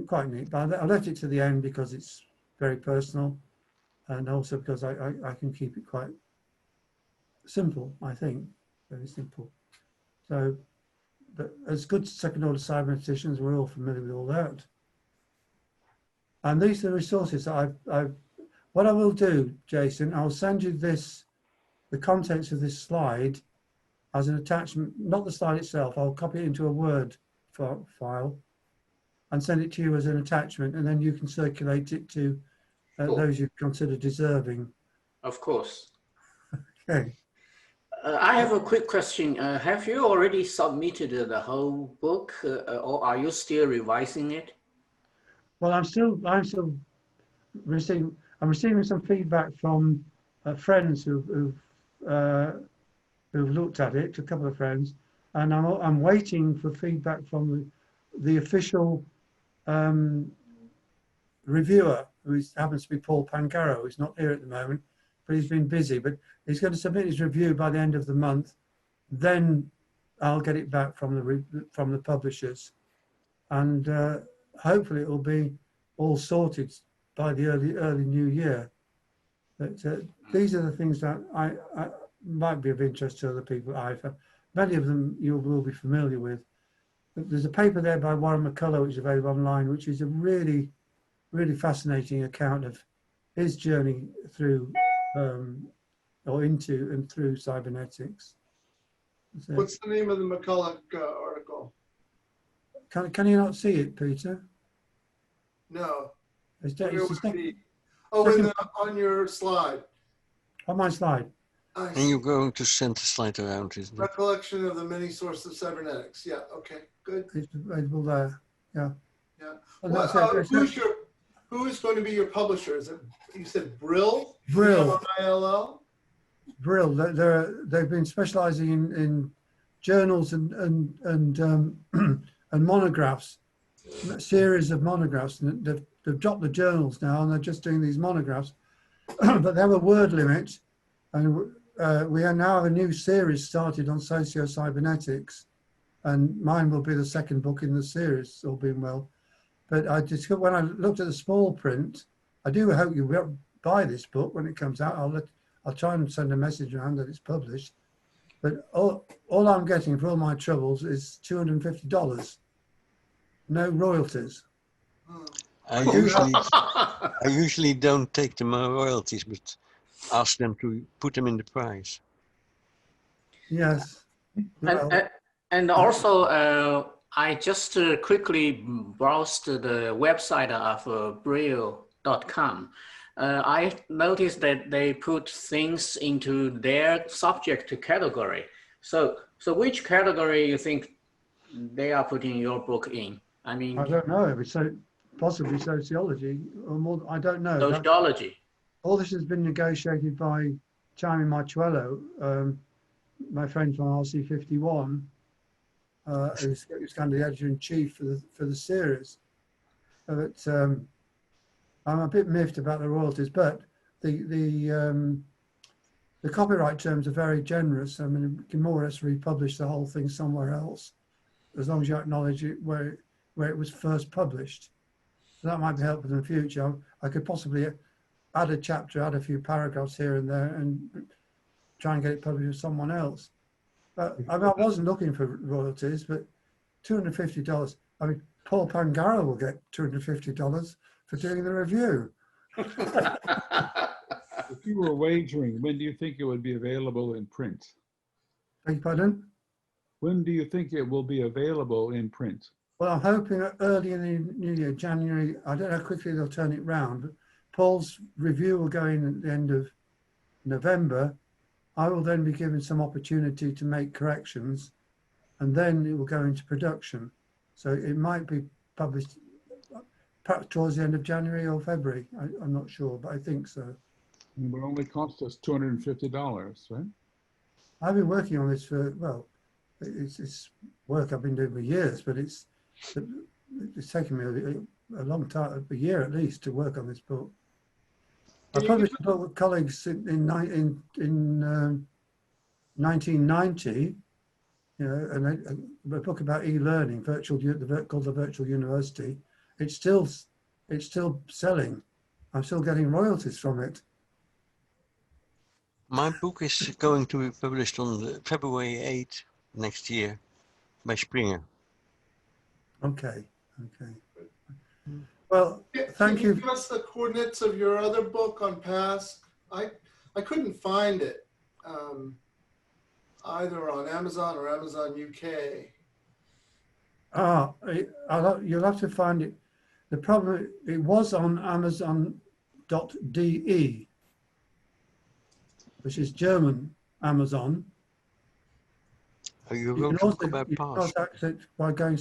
quite neat. But I left it to the end because it's very personal, and also because I can keep it quite simple, I think, very simple. So, but as good second order cyberneticians, we're all familiar with all that. And these are the resources that what I will do, Jason, I'll send you the contents of this slide as an attachment, not the slide itself. I'll copy it into a Word file and send it to you as an attachment, and then you can circulate it to those you consider deserving. Of course. Okay. I have a quick question. Have you already submitted the whole book, or are you still revising it? Well, I'm still receiving some feedback from friends who've looked at it, a couple of friends, and I'm waiting for feedback from the official reviewer, who happens to be Paul Pangaro. He's not here at the moment, but he's been busy. But he's going to submit his review by the end of the month. Then I'll get it back from the publishers, and hopefully it will be all sorted by the early new year. But these are the things that I might be of interest to other people. Many of them you will be familiar with. But there's a paper there by Warren McCullough, which is available online, which is a really, really fascinating account of his journey through or into and through cybernetics. So, what's the name of the McCullough article? Can you not see it, Peter? No. It's Where the would it second, be? Oh, on your slide. on my slide. I And see. you're going to send the slide around, isn't it? Recollection of the many sources of cybernetics. Yeah. Okay. Good. It's available there. Yeah. Yeah. And Well, that's it. who is going to be your publisher? Is it, you said Brill? Brill. BRILL? Brill. They've been specialising in journals and and monographs, series of monographs. And they've dropped the journals now, and they're just doing these monographs. But they have a word limit, and we now have a new series started on socio-cybernetics, and mine will be the second book in the series, all being well. But I discovered when I looked at the small print, I do hope you will buy this book when it comes out. I'll try and send a message around that it's published. But all I'm getting for all my troubles is $250, no royalties. I usually don't take the royalties, but ask them to put them in the price. Yes. Well, And also, I just quickly browsed the website of Braille.com. I noticed that they put things into their subject category. So which category you think they are putting your book in? I mean, I don't know. It's possibly sociology or more. I don't know. sociology. All this has been negotiated by Charlie Marchuello, my friend from RC51, who's kind of the editor-in-chief for the series. But I'm a bit miffed about the royalties, but the copyright terms are very generous. I mean, you can more or less republish the whole thing somewhere else, as long as you acknowledge it where it was first published. So that might be helpful in the future. I could possibly add a chapter, add a few paragraphs here and there, and try and get it published with someone else. But I wasn't looking for royalties, but $250. I mean, Paul Pangaro will get $250 for doing the review. If you were wagering, when do you think it would be available in print? Beg your pardon? When do you think it will be available in print? Well, I'm hoping early in the new year, January. I don't know how quickly they'll turn it round, but Paul's review will go in at the end of November. I will then be given some opportunity to make corrections, and then it will go into production. So it might be published perhaps towards the end of January or February. I'm not sure, but I think so. It would only cost us $250, right? I've been working on this for, well, it's work I've been doing for years, but it's taken me a long time, a year at least, to work on this book. I published a book with colleagues in 1990, you know, and a book about e-learning, called The Virtual University. It's still selling. I'm still getting royalties from it. My book is going to be published on February 8th next year by Springer. Okay. Well, thank you. Can you give us the coordinates of your other book on PASC? I couldn't find it either on Amazon or Amazon UK. You'll have to find it. The problem, it was on Amazon.de, which is German Amazon. You can wrote a book about PASC. access it by going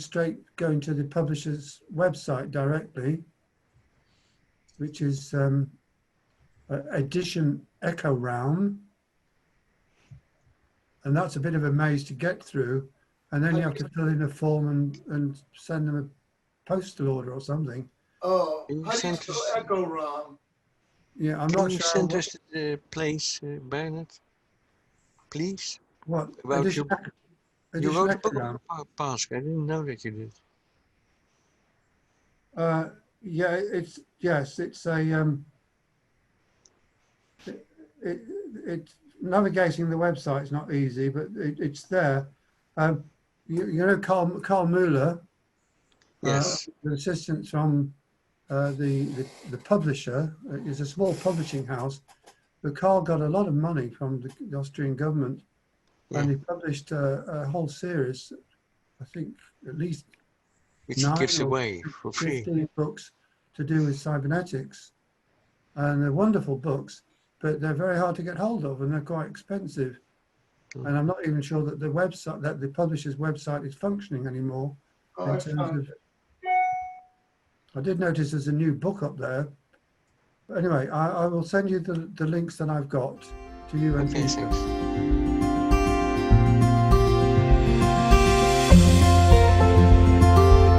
to the publisher's website directly, which is Edition Echo Round, and that's a bit of a maze to get through. And then you have to fill in a form and send them a postal order or something. Oh, Can you how do you send spell us- Echo ROM? Yeah, I'm Can not you sure. send us the place, Bernard? Please? What? About Edition your- Echo, You Edition wrote a Echo book Round. about PASC. I didn't know that you did. Yeah, it's a it's navigating the website is not easy, but it's there. You know Carl Mueller, Yes. the assistant from the publisher, is a small publishing house, but Carl got a lot of money from the Austrian government, and he published a whole series, I think at least which he gives away for free. 15 books to do with cybernetics. And they're wonderful books, but they're very hard to get hold of and they're quite expensive. And I'm not even sure that the website, that the publisher's website is functioning anymore. In terms of, I did notice there's a new book up there. But anyway, I will send you the links that I've got to you and Okay, thanks.